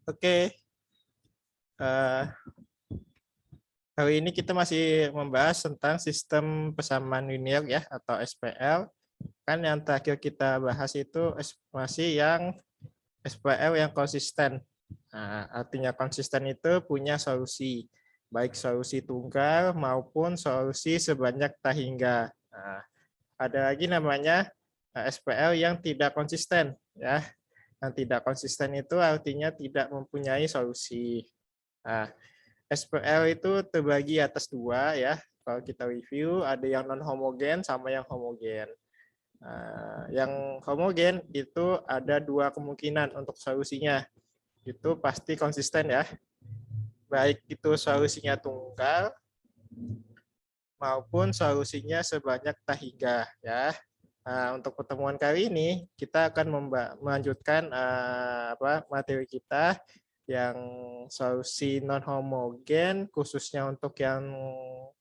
Oke, eh, hari ini kita masih membahas tentang sistem persamaan linear ya atau SPL. Kan yang terakhir kita bahas itu masih yang SPL yang konsisten. Nah, artinya konsisten itu punya solusi, baik solusi tunggal maupun solusi sebanyak tak hingga. Nah, ada lagi namanya SPL yang tidak konsisten ya. Yang tidak konsisten itu artinya tidak mempunyai solusi. Nah, SPL itu terbagi atas dua ya. Kalau kita review ada yang non homogen sama yang homogen. Yang homogen itu ada dua kemungkinan untuk solusinya. Itu pasti konsisten ya. Baik itu solusinya tunggal maupun solusinya sebanyak tak hingga ya. Nah, untuk pertemuan kali ini kita akan melanjutkan materi kita yang solusi non homogen khususnya untuk yang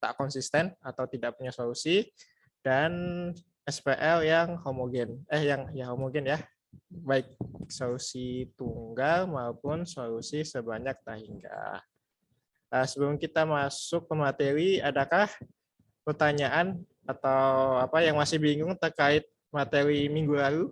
tak konsisten atau tidak punya solusi dan SPL yang homogen yang homogen ya, baik solusi tunggal maupun solusi sebanyak tak hingga. Nah, sebelum kita masuk ke materi, adakah pertanyaan atau apa yang masih bingung terkait materi minggu lalu?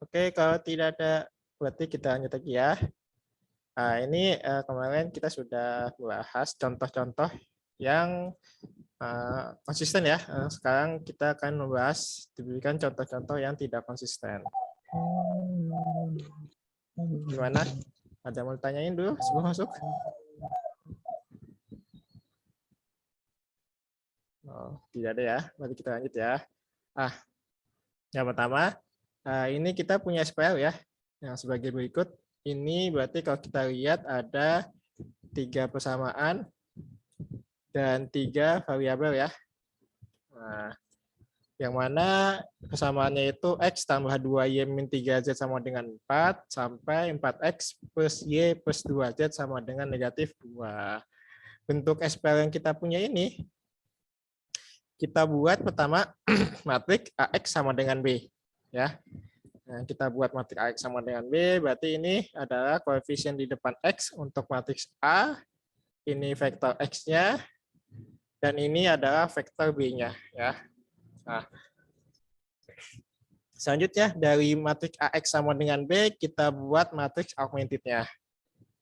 Oke, kalau tidak ada, berarti kita lanjut lagi ya. Nah, ini kemarin kita sudah bahas contoh-contoh yang konsisten ya. Sekarang kita akan membahas diberikan contoh-contoh yang tidak konsisten. Gimana? Ada yang mau tanyain dulu sebelum masuk? Oh, tidak ada ya. Berarti kita lanjut ya. Ah, yang pertama, ini kita punya SPL ya. Yang sebagai berikut. Ini berarti kalau kita lihat ada 3 persamaan dan 3 variabel ya. Nah, yang mana persamaannya itu X tambah 2Y min 3Z sama dengan 4 sampai 4X plus Y plus 2Z sama dengan negatif 2. Bentuk SPL yang kita punya ini, kita buat pertama matrik AX sama dengan B. Ya. Nah, kita buat matrik AX sama dengan B, berarti ini adalah koefisien di depan X untuk matriks A, ini vektor X-nya, dan ini adalah vektor B-nya. Ya. Nah, selanjutnya dari matriks AX sama dengan B kita buat matriks augmented-nya.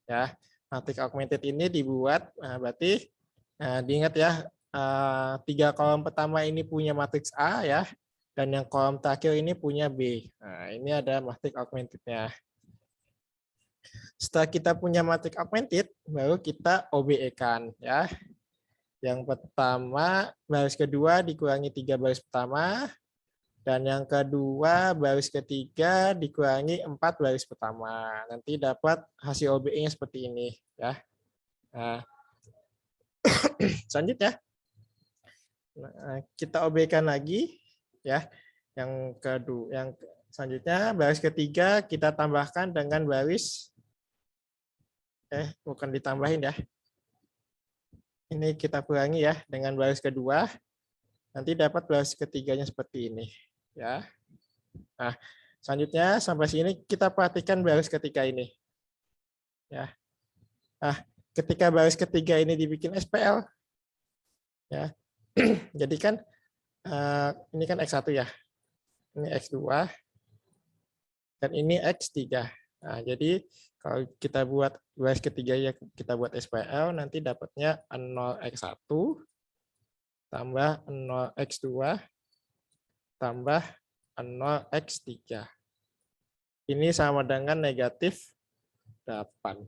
Ya, matriks augmented ini dibuat, nah berarti diingat ya, 3 kolom pertama ini punya matriks A ya, dan yang kolom terakhir ini punya B. Nah, ini ada matriks augmented-nya. Setelah kita punya matriks augmented, baru kita OBE-kan ya. Yang pertama baris kedua dikurangi 3 baris pertama, dan yang kedua baris ketiga dikurangi 4 baris pertama. Nanti dapat hasil OBE-nya seperti ini ya. Nah, selanjutnya kita OB-kan lagi ya. Yang kedua, yang selanjutnya baris ketiga kita tambahkan dengan baris bukan ditambahin ya. Ini kita kurangi ya dengan baris kedua. Nanti dapat baris ketiganya seperti ini ya. Nah, selanjutnya sampai sini kita perhatikan baris ketiga ini. Ya. Nah, ketika baris ketiga ini dibikin SPL, ya, jadi kan ini kan X1 ya, ini X2, dan ini X3. Nah, jadi kalau kita buat baris ketiga ya kita buat SPL, nanti dapatnya 0x1 tambah 0x2 tambah 0x3. Ini sama dengan negatif 8.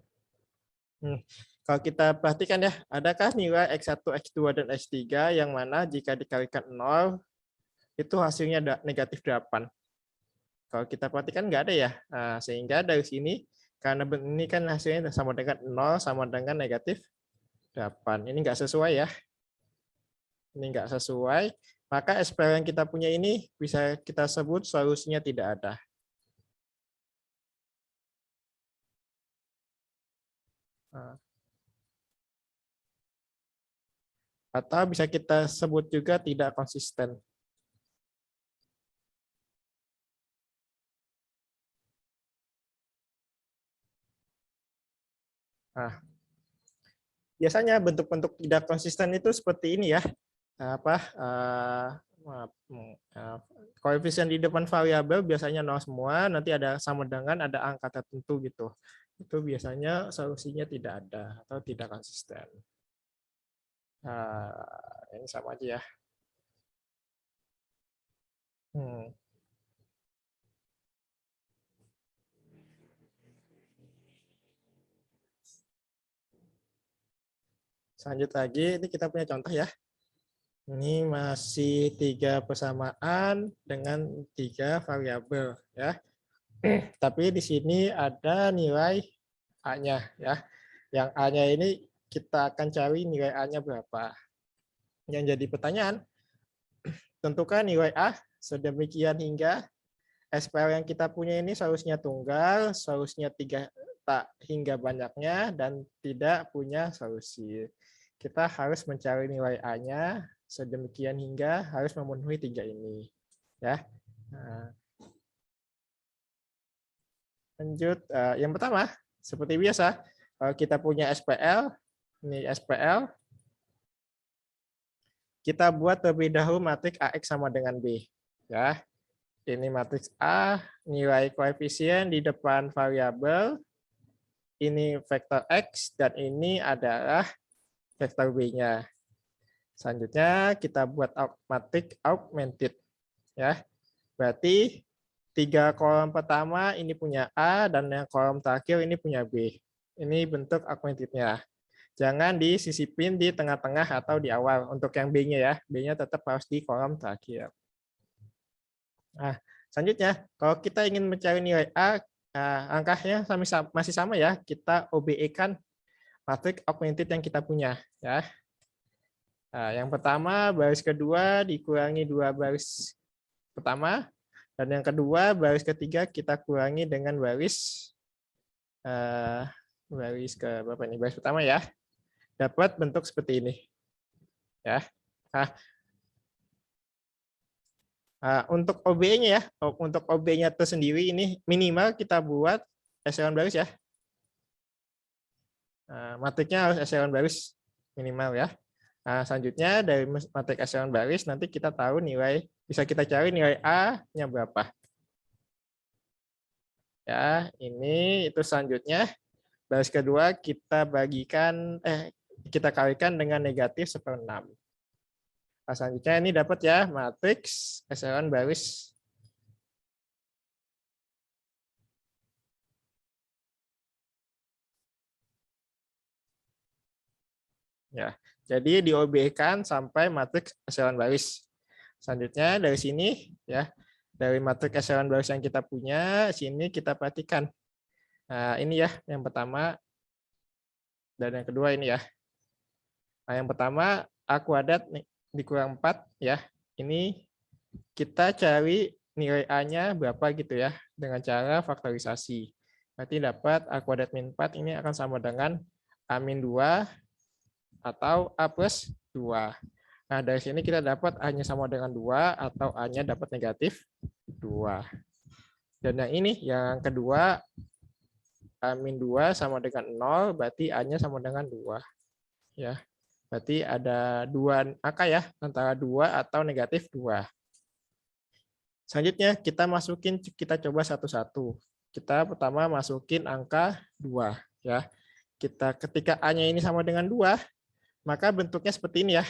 Kalau kita perhatikan ya, adakah nilai X1, X2, dan X3 yang mana jika dikalikan 0, itu hasilnya negatif 8. Kalau kita perhatikan nggak ada ya. Nah, sehingga dari sini, karena ini kan hasilnya sama dengan 0 sama dengan negatif 8. Ini nggak sesuai ya. Ini nggak sesuai. Maka SPL yang kita punya ini bisa kita sebut solusinya tidak ada. Nah, Atau bisa kita sebut juga tidak konsisten. Nah, biasanya bentuk-bentuk tidak konsisten itu seperti ini ya. Apa koefisien di depan variabel biasanya nol semua, nanti ada sama dengan ada angka tertentu gitu. Itu biasanya solusinya tidak ada atau tidak konsisten. Nah, ini sama aja ya. Hmm. Lanjut lagi, ini kita punya contoh ya. Ini masih 3 persamaan dengan 3 variabel ya. Tapi di sini ada nilai A-nya ya. Yang A-nya ini kita akan cari nilai A-nya berapa. Yang jadi pertanyaan, tentukan nilai A sedemikian hingga SPL yang kita punya ini solusinya tunggal, solusinya 3 tak hingga banyaknya, dan tidak punya solusi. Kita harus mencari nilai A-nya sedemikian hingga harus memenuhi 3 ini. Ya. Nah, lanjut, yang pertama, seperti biasa, kalau kita punya SPL, ini SPL, kita buat terlebih dahulu matriks AX sama dengan B. Ya. Ini matriks A, nilai koefisien di depan variabel, ini vektor X, dan ini adalah vektor B-nya. Selanjutnya kita buat matriks augmented. Ya. Berarti 3 kolom pertama ini punya A, dan yang kolom terakhir ini punya B. Ini bentuk augmentednya. Jangan disisipin di tengah-tengah atau di awal. Untuk yang B-nya ya, B-nya tetap harus di kolom terakhir. Nah, selanjutnya, kalau kita ingin mencari nilai A, angkanya masih sama ya, kita OBE-kan matriks augmented yang kita punya. Ya. Nah, yang pertama, baris kedua dikurangi 2 baris pertama, dan yang kedua, baris ketiga kita kurangi dengan baris ke berapa ini? Baris pertama ya. Dapat bentuk seperti ini. Ya. Untuk OB-nya ya, untuk OB-nya tersendiri ini minimal kita buat eselon baris ya. Matriknya harus eselon baris minimal ya. Selanjutnya dari matrik eselon baris nanti kita tahu nilai, bisa kita cari nilai A-nya berapa. Ya, ini itu selanjutnya baris kedua kita kita kalikan dengan negatif 1/6. Selanjutnya ini dapat ya matriks eselon baris. Ya, jadi di-OB-kan sampai matriks eselon baris. Selanjutnya dari sini ya, dari matriks eselon baris yang kita punya, sini kita perhatikan. Nah, ini ya yang pertama dan yang kedua ini ya. Nah, yang pertama A kuadrat dikurang 4 ya. Ini kita cari nilai A-nya berapa gitu ya dengan cara faktorisasi. Berarti dapat A kuadrat min 4 ini akan sama dengan A min 2 atau A plus 2. Nah, dari sini kita dapat A-nya sama dengan 2 atau A-nya dapat negatif 2. Dan yang ini, yang kedua, A-2 sama dengan 0, berarti A-nya sama dengan 2. Ya, berarti ada 2 angka ya, antara 2 atau negatif 2. Selanjutnya, kita coba satu-satu. Kita pertama masukin angka 2. Ya. Ketika A-nya ini sama dengan 2, maka bentuknya seperti ini ya.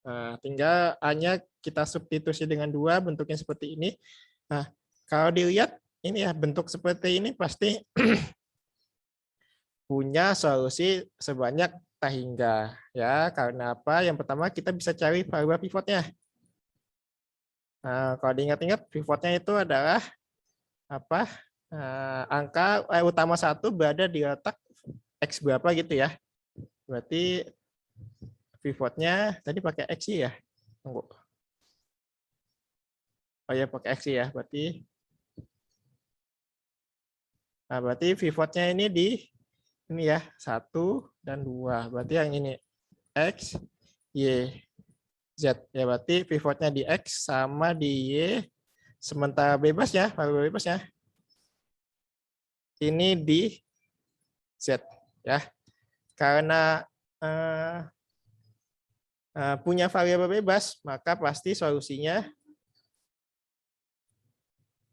Nah, tinggal A-nya kita substitusi dengan 2, bentuknya seperti ini. Nah, kalau dilihat, ini ya bentuk seperti ini pasti punya solusi sebanyak tak hingga. Ya, karena apa? Yang pertama kita bisa cari variabel pivotnya. Nah, kalau diingat-ingat, pivotnya itu adalah apa? Angka utama 1 berada di letak X berapa gitu ya. Berarti pivotnya tadi pakai X ya? Tunggu. Oh ya, pakai X ya. Berarti pivotnya ini di ini ya, 1 dan 2. Berarti yang ini X, Y, Z. Ya berarti pivotnya di X sama di Y. Sementara bebasnya, variabel bebasnya, ini di Z. Ya, karena punya variabel bebas, maka pasti solusinya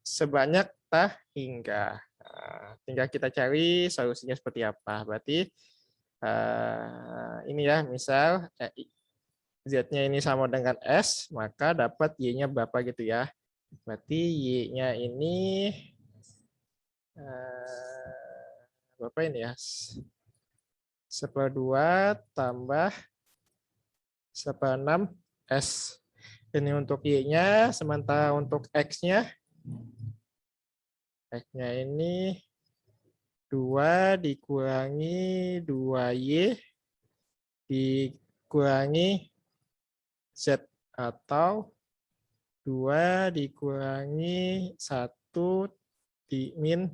sebanyak tah hingga. Tinggal kita cari solusinya seperti apa. Berarti ini ya, misal Z-nya ini sama dengan S, maka dapat Y-nya berapa gitu ya. Berarti Y-nya ini berapa ini ya? 1/2 tambah 1/6 S. Ini untuk Y-nya, sementara untuk X-nya, X-nya ini 2 dikurangi 2Y dikurangi Z, atau 2 dikurangi 1 di min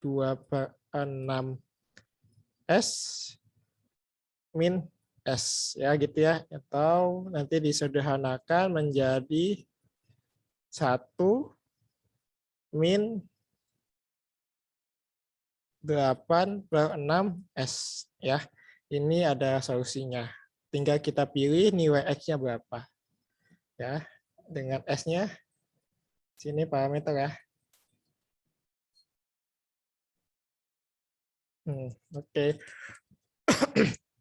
2/6 S min S, ya gitu ya, atau nanti disederhanakan menjadi 1 min 8/6 S, ya. Ini ada solusinya. Tinggal kita pilih nilai X-nya berapa. Ya, dengan S-nya sini parameter ya. Oke.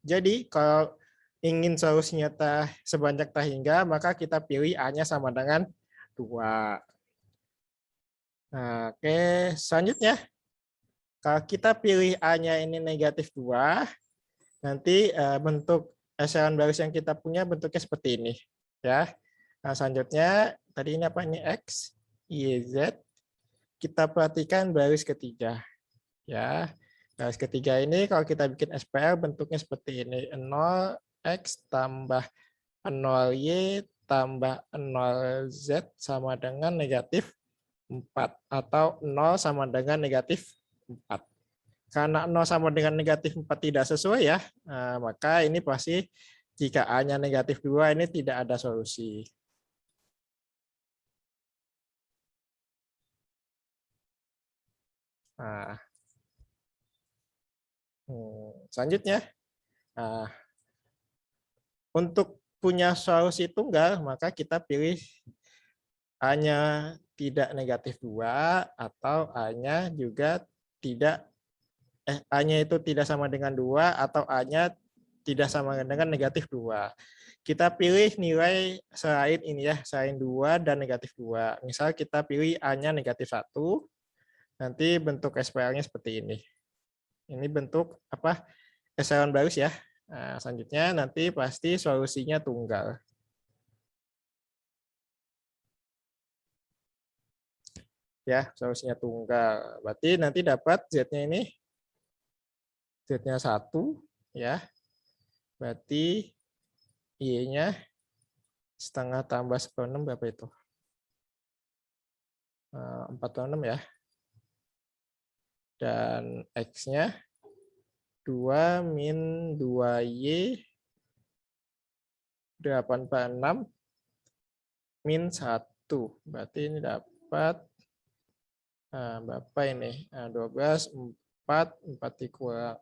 Jadi kalau ingin solusinya sebanyak tah hingga, maka kita pilih A-nya sama dengan 2. Nah, oke, selanjutnya kalau kita pilih A-nya ini negatif 2, nanti bentuk echelon baris yang kita punya bentuknya seperti ini. Ya. Nah, selanjutnya, tadi ini apa? Ini X, Y, Z. Kita perhatikan baris ketiga. Ya. Baris ketiga ini kalau kita bikin SPL bentuknya seperti ini. 0X tambah 0Y tambah 0Z sama dengan negatif 4. Atau 0 sama dengan negatif 4. Karena 0 sama dengan negatif 4 tidak sesuai ya, maka ini pasti jika A-nya negatif 2 ini tidak ada solusi. Nah, selanjutnya, untuk punya solusi tunggal, maka kita pilih A-nya tidak negatif 2 atau A-nya juga tidak A-nya itu tidak sama dengan 2 atau A-nya tidak sama dengan negatif 2. Kita pilih nilai selain ini ya, selain 2 dan negatif 2. Misal kita pilih A-nya negatif 1, nanti bentuk SPL-nya seperti ini. Ini bentuk apa? Echelon baris ya. Nah, selanjutnya nanti pasti solusinya tunggal. Ya, solusinya tunggal. Berarti nanti dapat Z-nya ini Z-nya 1 ya. Berarti Y-nya setengah tambah 1/6 berapa itu? 4/6 ya. Dan X-nya 2 min 2Y 8/6 min 1. Berarti ini dapat berapa ini? 12, 4 dikurang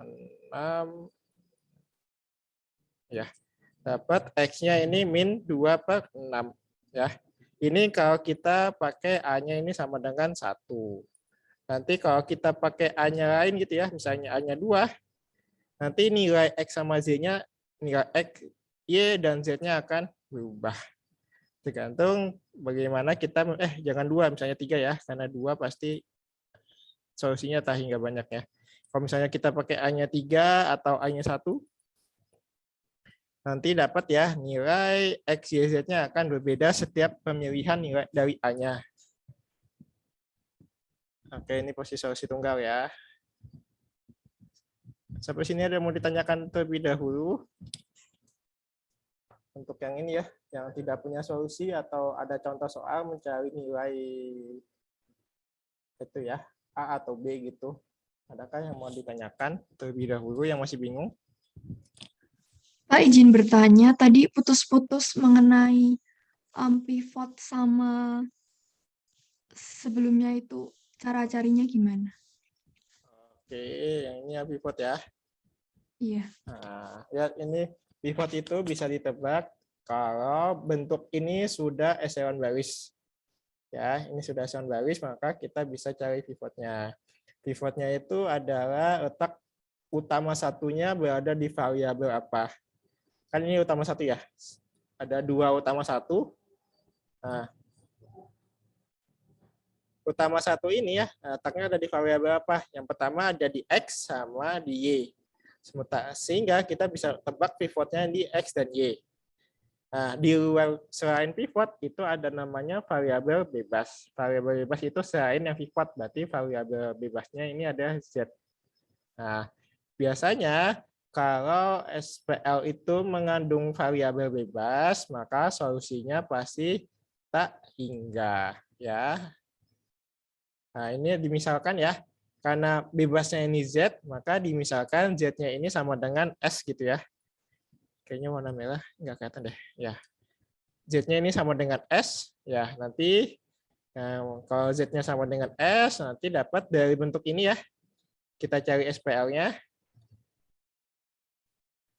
6. Ya, dapat X-nya ini min 2/6. Ya, ini kalau kita pakai A-nya ini sama dengan 1. Nanti kalau kita pakai A-nya lain gitu ya, misalnya A-nya 2, nanti nilai X sama Z-nya, nilai X, Y, dan Z-nya akan berubah. Tergantung bagaimana kita, jangan 2, misalnya 3 ya, karena 2 pasti solusinya tak hingga banyak ya. Kalau misalnya kita pakai A-nya 3 atau A-nya 1, nanti dapat ya nilai X, Y, Z-nya akan berbeda setiap pemilihan nilai dari A-nya. Oke, ini posisi solusi tunggal ya. Sampai sini ada mau ditanyakan terlebih dahulu? Untuk yang ini ya, yang tidak punya solusi atau ada contoh soal mencari nilai itu ya, A atau B gitu. Adakah yang mau ditanyakan terlebih dahulu yang masih bingung? Pak, izin bertanya, tadi putus-putus mengenai pivot sama sebelumnya itu cara carinya gimana? Oke, yang ini ya pivot ya. Iya. Nah, lihat ini pivot itu bisa ditebak kalau bentuk ini sudah echelon baris. Ya, ini sudah echelon baris, maka kita bisa cari pivotnya. Pivotnya itu adalah letak utama satunya berada di variabel apa. Kan ini utama satu ya. Ada dua utama satu. Nah, utama satu ini ya, letaknya ada di variabel apa? Yang pertama ada di X sama di Y. Sehingga kita bisa tebak pivotnya di X dan Y. Nah, di luar selain pivot itu ada namanya variabel bebas. Variabel bebas itu selain yang pivot, berarti variabel bebasnya ini ada Z. Nah, biasanya kalau SPL itu mengandung variabel bebas, maka solusinya pasti tak hingga ya. Nah, ini dimisalkan ya. Karena bebasnya ini Z, maka dimisalkan Z-nya ini sama dengan S gitu ya. Kayaknya warna merah nggak kelihatan deh. Ya, Z-nya ini sama dengan S, ya nanti kalau Z-nya sama dengan S, nanti dapat dari bentuk ini ya. Kita cari SPL-nya.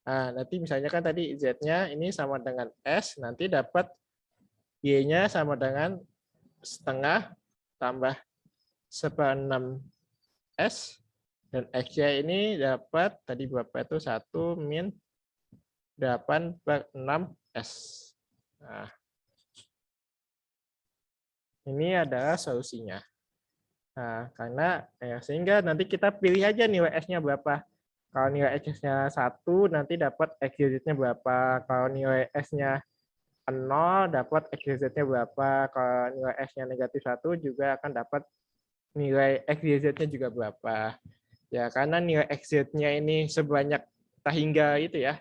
Nah, nanti misalnya kan tadi Z-nya ini sama dengan S, nanti dapat Y-nya sama dengan setengah tambah 1/6 S, dan X-nya ini dapat tadi berapa itu 1 min 8/6 S. Nah, ini adalah solusinya. Nah, karena sehingga nanti kita pilih aja nilai S-nya berapa. Kalau nilai X-nya 1, nanti dapat X-nya berapa. Kalau nilai S-nya 0, dapat X-nya berapa. Kalau nilai S-nya negatif 1, juga akan dapat nilai X-nya juga berapa. Ya, karena nilai X-nya ini sebanyak tahingga itu ya.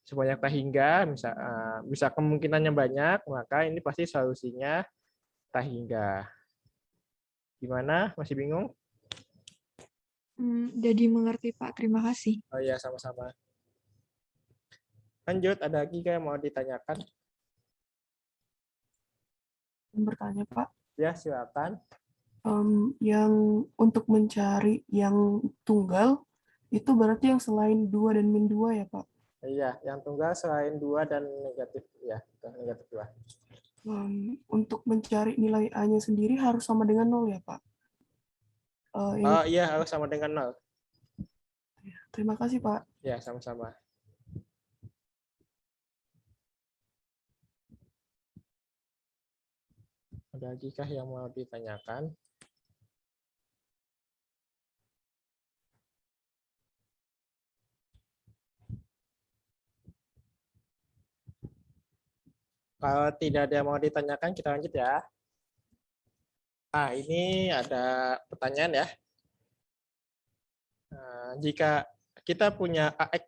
Sebanyak tahingga, bisa kemungkinannya banyak, maka ini pasti solusinya tahingga. Gimana? Masih bingung? Jadi mengerti, Pak. Terima kasih. Oh iya, sama-sama. Lanjut, ada lagi yang mau ditanyakan? Bertanya, Pak. Ya, silakan. Yang untuk mencari yang tunggal, itu berarti yang selain 2 dan min 2 ya, Pak? Iya, yang tunggal selain 2 dan negatif ya, negatif 2. Untuk mencari nilai A-nya sendiri harus sama dengan 0 ya, Pak? Oh iya, harus sama dengan 0. Terima kasih, Pak. Ya, sama-sama. Ada lagi kah yang mau ditanyakan? Kalau tidak ada yang mau ditanyakan, kita lanjut ya. Nah, ini ada pertanyaan ya. Nah, jika kita punya AX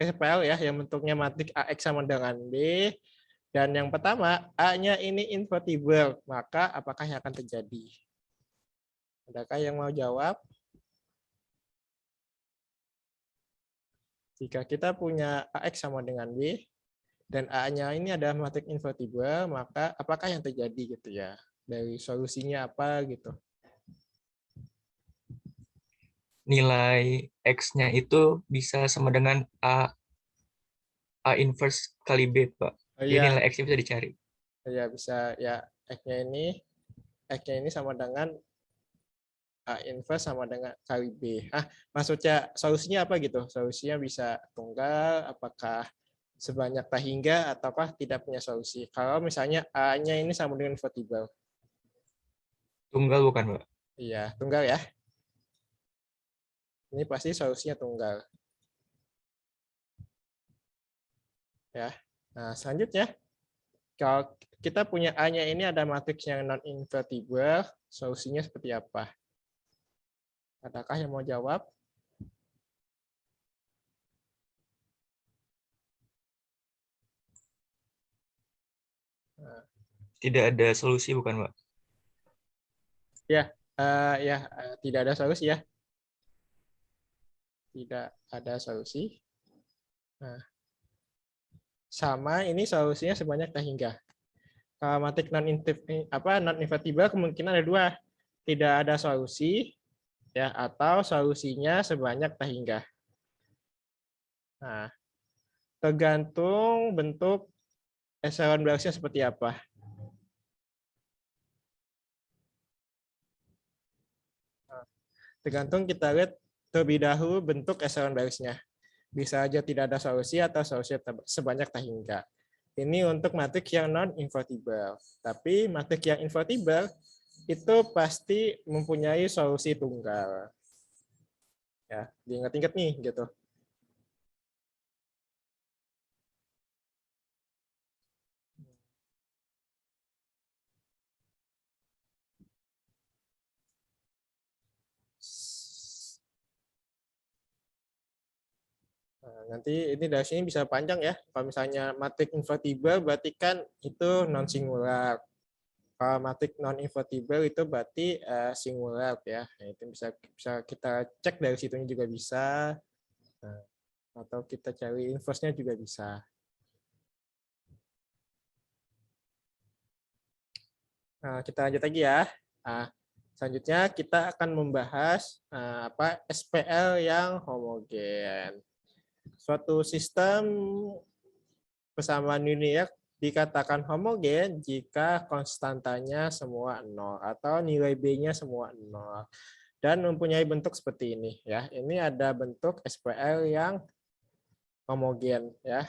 SPL ya, yang bentuknya matrik AX sama dengan B, dan yang pertama, A-nya ini invertible, maka apakah yang akan terjadi? Adakah yang mau jawab? Jika kita punya AX sama dengan B, dan A-nya ini adalah matrik invertible, maka apakah yang terjadi gitu ya? Dari solusinya apa gitu? Nilai X-nya itu bisa sama dengan A inverse kali B, Pak. Oh Jadi iya, nilai X-nya bisa dicari. ya bisa ya X-nya ini sama dengan A inverse sama dengan kali B. Maksudnya solusinya apa gitu? Solusinya bisa tunggal, apakah sebanyak tahingga, ataukah tidak punya solusi? Kalau misalnya A-nya ini sama dengan invertible. Tunggal bukan, Pak? Iya, tunggal ya. Ini pasti solusinya tunggal. Ya. Nah, selanjutnya, kalau kita punya A-nya ini ada matriks yang non-invertible, solusinya seperti apa? Adakah yang mau jawab? Tidak ada solusi bukan, Pak? Ya, tidak ada solusi ya. Tidak ada solusi. Nah, sama ini solusinya sebanyak tak hingga. Kalau matrik non-invertible kemungkinan ada dua, tidak ada solusi ya atau solusinya sebanyak tak hingga. Nah, tergantung bentuk echelon berasnya seperti apa. Tergantung kita lihat terlebih dahulu bentuk echelon berasnya. Bisa aja tidak ada solusi atau solusi sebanyak tak hingga. Ini untuk matrik yang non-invertible. Tapi matrik yang invertible itu pasti mempunyai solusi tunggal. Ya, diingat-ingat nih gitu. Nah, nanti ini dari sini bisa panjang ya. Kalau misalnya matrik invertible berarti kan itu non singular. Kalau matrik non invertible itu berarti singular ya. Nah, itu bisa kita cek dari situnya juga bisa. Nah, atau kita cari inverse-nya juga bisa. Nah, kita lanjut lagi ya. Nah, selanjutnya kita akan membahas SPL yang homogen. Suatu sistem persamaan linear dikatakan homogen jika konstantanya semua 0 atau nilai B-nya semua 0 dan mempunyai bentuk seperti ini ya. Ini ada bentuk SPL yang homogen ya.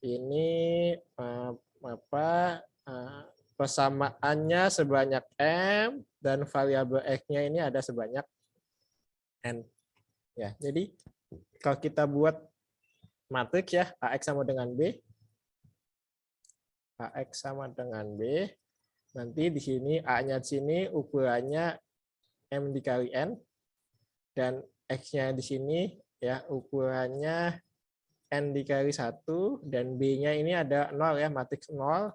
Ini persamaannya sebanyak M dan variabel X-nya ini ada sebanyak N. Ya, jadi kalau kita buat matriks ya, AX sama dengan B. AX sama dengan B. Nanti di sini A-nya di sini ukurannya M dikali N dan X-nya di sini ya ukurannya N dikali 1 dan B-nya ini ada 0 ya, matriks 0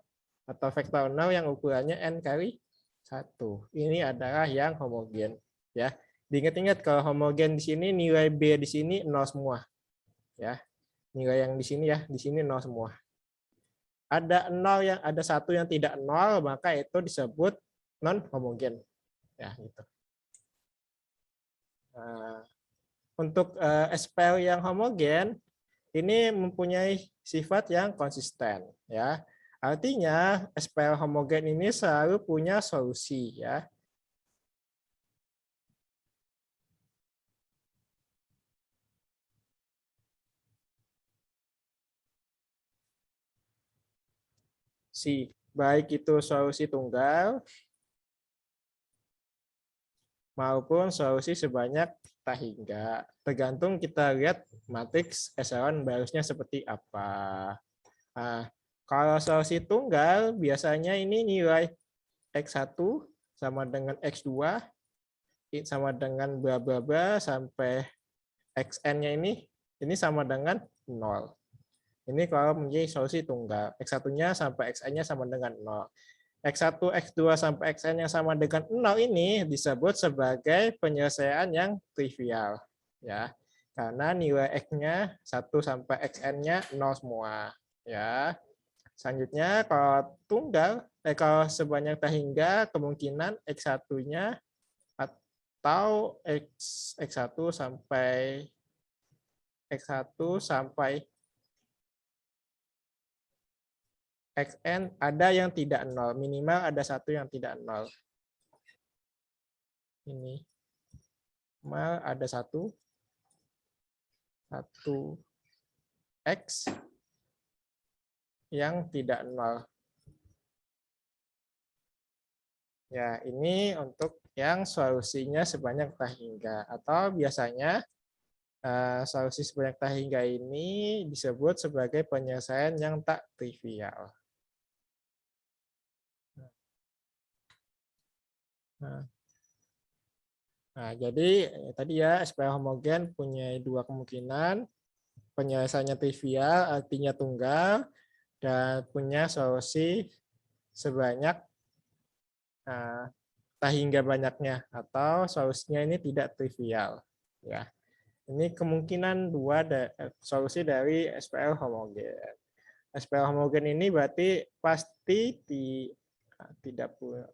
atau vektor 0 yang ukurannya N kali 1. Ini adalah yang homogen ya. Diingat-ingat kalau homogen di sini nilai B di sini 0 semua. Ya. Nilai yang di sini ya, di sini 0 semua. Ada 0 yang ada 1 yang tidak 0, maka itu disebut non homogen. Ya, gitu. Nah, untuk SPL yang homogen ini mempunyai sifat yang konsisten ya. Artinya SPL homogen ini selalu punya solusi ya. Baik itu solusi tunggal maupun solusi sebanyak tak hingga. Tergantung kita lihat matriks echelon berasnya seperti apa. Nah, kalau solusi tunggal biasanya ini nilai X1 sama dengan X2 sama dengan bla bla bla sampai XN-nya ini sama dengan 0. Ini kalau menjadi solusi tunggal. X1-nya sampai XN-nya sama dengan 0. X1, X2 sampai XN yang sama dengan 0 ini disebut sebagai penyelesaian yang trivial. Ya, karena nilai X-nya 1 sampai XN-nya 0 semua. Ya. Selanjutnya kalau tunggal, kalau sebanyak tak hingga kemungkinan X1-nya atau X1 sampai XN ada yang tidak 0, minimal ada satu yang tidak 0. Ini minimal ada satu X yang tidak 0. Ya, ini untuk yang solusinya sebanyak tak hingga atau biasanya solusi sebanyak tak hingga ini disebut sebagai penyelesaian yang tak trivial. Nah, jadi tadi ya SPL homogen punya dua kemungkinan, penyelesaiannya trivial artinya tunggal dan punya solusi sebanyak tak hingga banyaknya atau solusinya ini tidak trivial. Ya, ini kemungkinan dua solusi dari SPL homogen. SPL homogen ini berarti pasti tidak punya,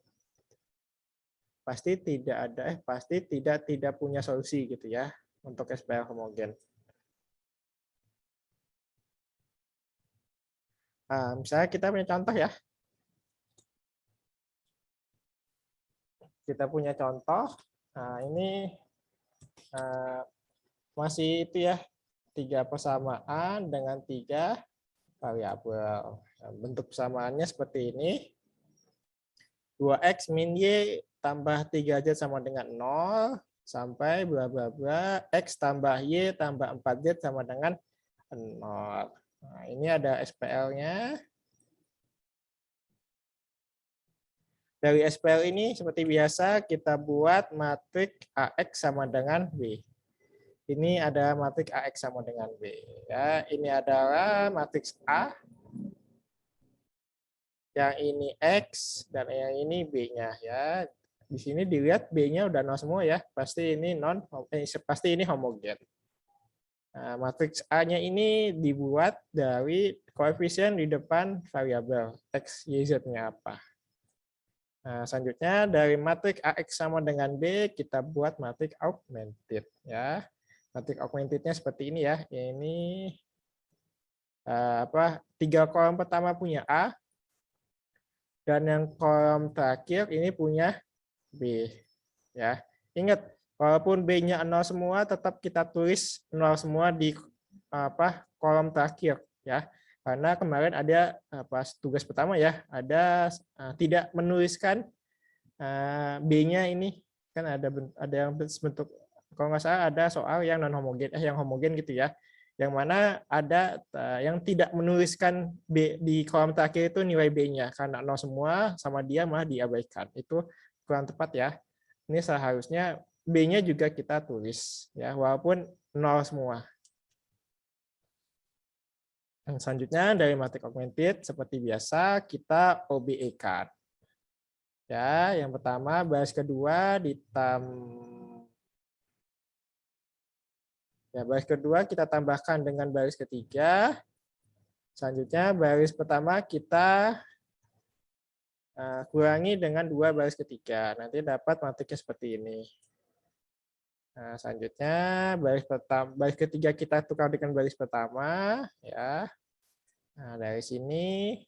pasti tidak punya solusi gitu ya untuk SPL homogen. Nah, misalnya kita punya contoh ya. Kita punya contoh. Nah, ini masih itu ya, 3 persamaan dengan 3 variabel. Nah, bentuk persamaannya seperti ini. 2x min y tambah 3z sama dengan 0 sampai bla bla bla x tambah y tambah 4z sama dengan 0. Nah, ini ada SPL-nya. Dari SPL ini seperti biasa kita buat matriks AX sama dengan B. Ini ada matriks AX sama dengan B. Ya, ini adalah matriks A. Yang ini X dan yang ini B-nya ya. Di sini dilihat B-nya udah 0 semua ya. Pasti ini homogen. Nah, matriks A-nya ini dibuat dari koefisien di depan variabel X, Y, Z-nya apa. Nah, selanjutnya dari matriks AX sama dengan B kita buat matriks augmented ya. Matriks augmentednya seperti ini ya. Ini 3 kolom pertama punya A dan yang kolom terakhir ini punya B ya. Ingat, walaupun B-nya 0 semua tetap kita tulis 0 semua di kolom terakhir ya. Karena kemarin ada tugas pertama ya, ada tidak menuliskan B-nya ini kan ada yang bentuk, kalau nggak salah ada soal yang non homogen yang homogen gitu ya, yang mana ada yang tidak menuliskan B di kolom terakhir itu nilai B-nya karena 0 semua sama dia malah diabaikan. Itu kurang tepat ya. Ini seharusnya B-nya juga kita tulis ya walaupun 0 semua. Yang selanjutnya dari matriks augmented seperti biasa kita OBE-kan. Ya, yang pertama baris kedua baris kedua kita tambahkan dengan baris ketiga. Selanjutnya baris pertama kita kurangi dengan 2 baris ketiga. Nanti dapat matriksnya seperti ini. Nah, selanjutnya baris ketiga kita tukar dengan baris pertama ya. Nah, dari sini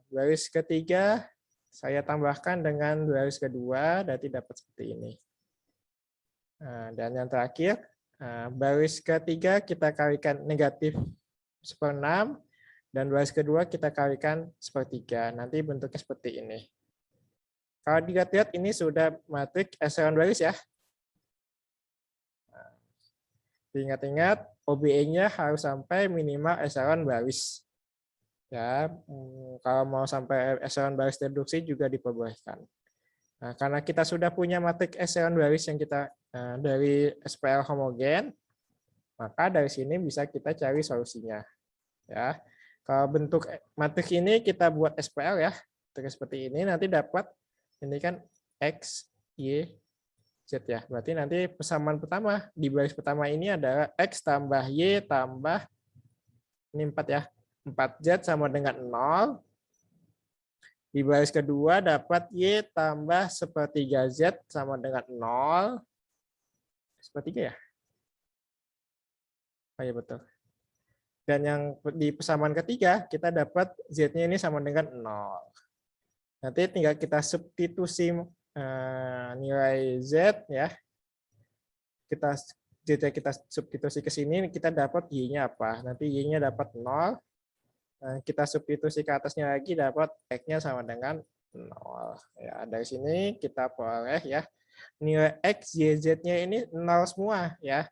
baris ketiga saya tambahkan dengan baris kedua, berarti dapat seperti ini. Nah, dan yang terakhir, baris ketiga kita kalikan negatif 1/6, dan baris kedua kita kalikan 1/3. Nanti bentuknya seperti ini. Kalau dilihat-lihat ini sudah matriks echelon baris ya. Ingat-ingat, OBE-nya harus sampai minimal echelon baris. Ya, kalau mau sampai echelon baris reduksi juga diperbolehkan. Nah, karena kita sudah punya matriks echelon baris yang kita dari SPL homogen, maka dari sini bisa kita cari solusinya. Ya, kalau bentuk matriks ini kita buat SPL ya, terus seperti ini nanti dapat ini kan X, Y, Z ya. Berarti nanti persamaan pertama di baris pertama ini adalah X tambah Y tambah ini 4 ya. 4Z sama dengan 0. Di baris kedua dapat Y tambah 1/3Z sama dengan 0. 1/3 ya? Oh iya betul. Dan yang di persamaan ketiga kita dapat Z-nya ini sama dengan 0. Nanti tinggal kita substitusi nilai Z ya. Kita substitusi ke sini, kita dapat Y-nya apa? Nanti Y-nya dapat 0. Kita substitusi ke atasnya lagi, dapat X-nya sama dengan 0. Ya, dari sini kita peroleh ya nilai X, Y, Z-nya ini 0 semua ya.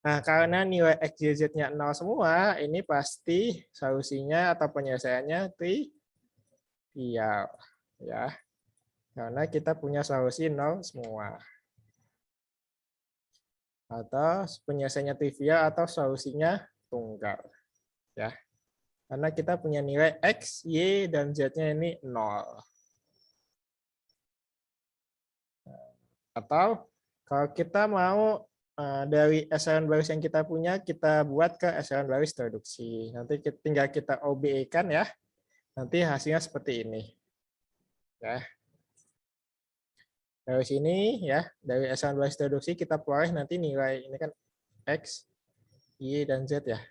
Nah, karena nilai X, Y, Z-nya 0 semua, ini pasti solusinya atau penyelesaiannya trivial ya. Karena kita punya solusi 0 semua. Atau penyelesaiannya trivial atau solusinya tunggal. Ya. Karena kita punya nilai X, Y, dan Z-nya ini 0. Atau kalau kita mau dari echelon baris yang kita punya, kita buat ke echelon baris reduksi. Nanti tinggal kita OBE-kan ya. Nanti hasilnya seperti ini. Ya. Dari sini ya, dari echelon baris reduksi kita peroleh nanti nilai ini kan X, Y, dan Z ya.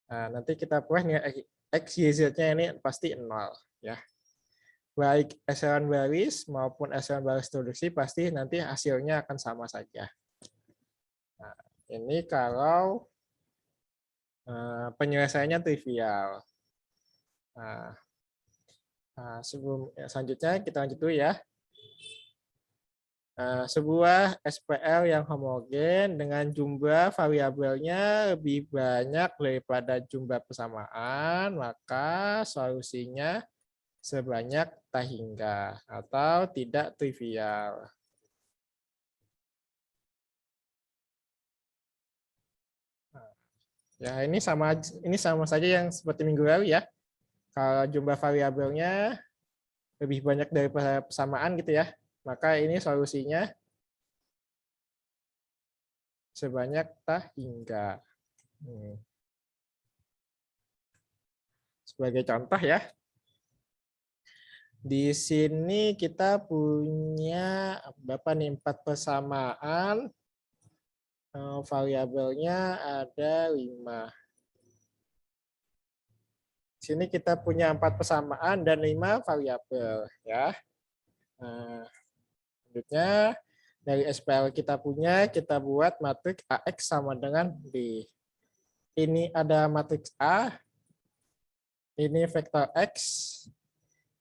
Nah, nanti kita peroleh nilai X, Y, Z-nya ini pasti 0 ya. Baik echelon baris maupun echelon baris reduksi pasti nanti hasilnya akan sama saja. Nah, ini kalau penyelesaiannya trivial. Nah, selanjutnya kita lanjut dulu ya. Sebuah SPL yang homogen dengan jumlah variabelnya lebih banyak daripada jumlah persamaan, maka solusinya sebanyak tak hingga atau tidak trivial. Ya, ini sama saja yang seperti minggu lalu ya. Kalau jumlah variabelnya lebih banyak daripada persamaan gitu ya, maka ini solusinya sebanyak tak hingga. Sebagai contoh ya, di sini kita punya berapa nih, 4 persamaan, variabelnya ada 5. Di sini kita punya 4 persamaan dan 5 variabel ya. Selanjutnya dari SPL kita punya, kita buat matriks AX sama dengan B. Ini ada matriks A, ini vektor X,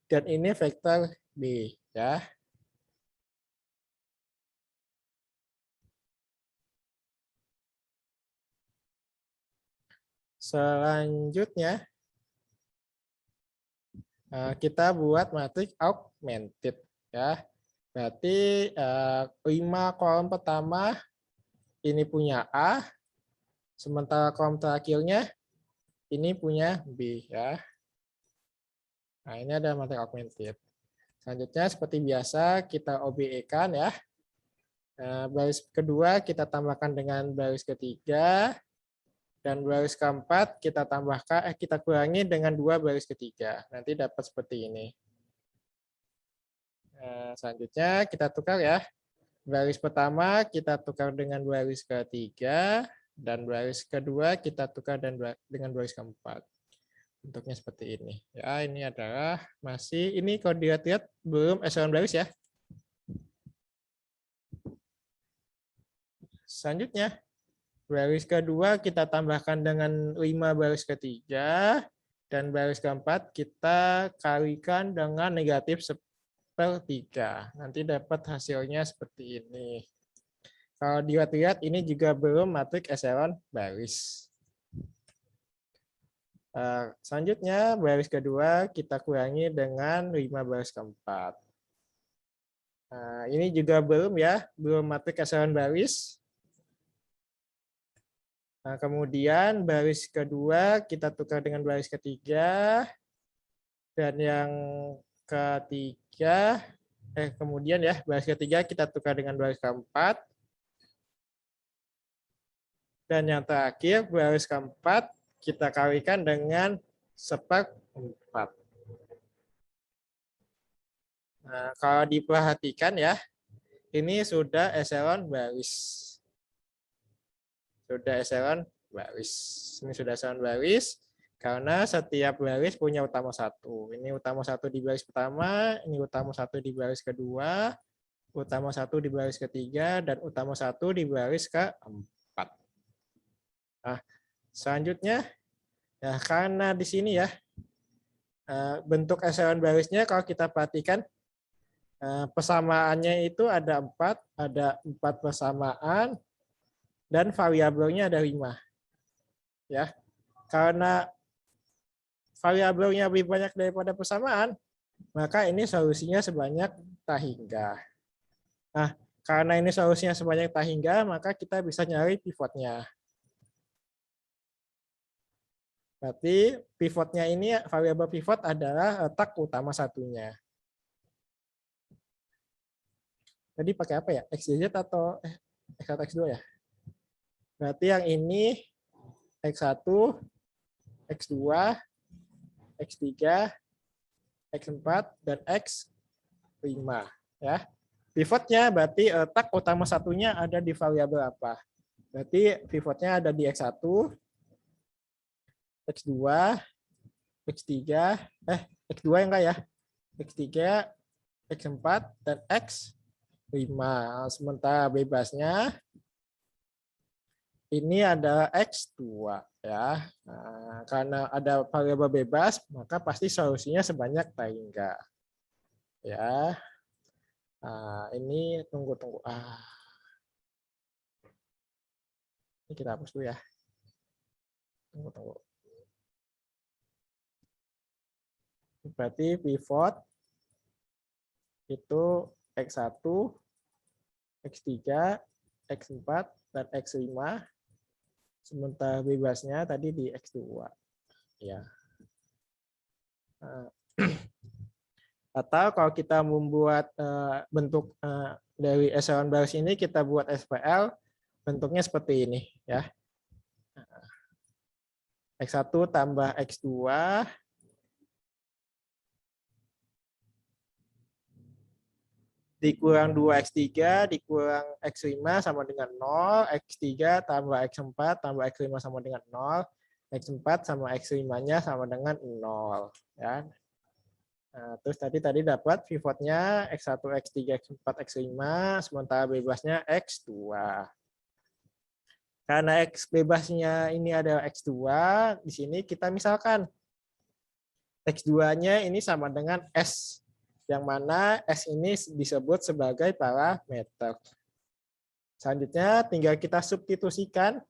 dan ini vektor B ya. Selanjutnya kita buat matriks augmented ya. Berarti 5 kolom pertama ini punya A, sementara kolom terakhirnya ini punya B ya. Nah, ini ada matriks augmented. Selanjutnya seperti biasa kita OBE-kan ya. Baris kedua kita tambahkan dengan baris ketiga, dan baris keempat kita tambahkan kita kurangi dengan 2 baris ketiga. Nanti dapat seperti ini. Selanjutnya kita tukar ya. Baris pertama kita tukar dengan baris ketiga, dan baris kedua kita tukar dengan baris keempat. Bentuknya seperti ini. Ya, ini adalah ini kalau dilihat-lihat belum echelon baris ya. Selanjutnya baris kedua kita tambahkan dengan 5 baris ketiga, dan baris keempat kita kalikan dengan negatif 1/3. Nanti dapat hasilnya seperti ini. Kalau dilihat-lihat ini juga belum matriks echelon baris. Selanjutnya baris kedua kita kurangi dengan 5 baris keempat. Ini juga belum ya, belum matriks echelon baris. Kemudian baris kedua kita tukar dengan baris ketiga, dan yang ketiga, kemudian ya baris ketiga kita tukar dengan baris keempat, dan yang terakhir baris keempat kita kalikan dengan 1/4. Nah, kalau diperhatikan ya, ini sudah echelon baris. Sudah echelon baris. Ini sudah echelon baris karena setiap baris punya utama 1. Ini utama 1 di baris pertama, ini utama 1 di baris kedua, utama 1 di baris ketiga, dan utama 1 di baris keempat. Nah, selanjutnya ya, karena di sini ya bentuk echelon barisnya kalau kita perhatikan persamaannya itu ada 4 persamaan, dan variabelnya ada 5. Ya. Karena variabelnya lebih banyak daripada persamaan, maka ini solusinya sebanyak tak hingga. Nah, karena ini solusinya sebanyak tak hingga, maka kita bisa nyari pivotnya. Berarti pivotnya ini, variabel pivot adalah letak utama satunya. Tadi pakai apa ya? XYZ atau X1, X2 ya? Berarti yang ini X1, X2, X3, X4, dan X5. Ya. Pivotnya berarti letak utama satunya ada di variabel apa? Berarti pivotnya ada di X1, X2, X3, X2 enggak ya? X3, X4, dan X5. Sementara bebasnya ini ada X2 ya. Nah, karena ada variabel bebas, maka pasti solusinya sebanyak tangga. Ya. Nah, ini tunggu. Ini kita hapus dulu ya. Tunggu. Berarti pivot itu X1, X3, X4, dan X5. Sementara bebasnya tadi di X2. Ya. Atau kalau kita membuat bentuk dari echelon baris ini, kita buat SPL, bentuknya seperti ini. Ya. X1 tambah X2 dikurang 2X3 dikurang X5 sama dengan 0, X3 tambah X4 tambah X5 sama dengan 0, X4 sama X5-nya sama dengan 0. Ya. Nah, terus tadi dapat pivotnya X1, X3, X4, X5, sementara bebasnya X2. Karena X bebasnya ini adalah X2, di sini kita misalkan X2-nya ini sama dengan S, yang mana S ini disebut sebagai parameter. Selanjutnya tinggal kita substitusikan,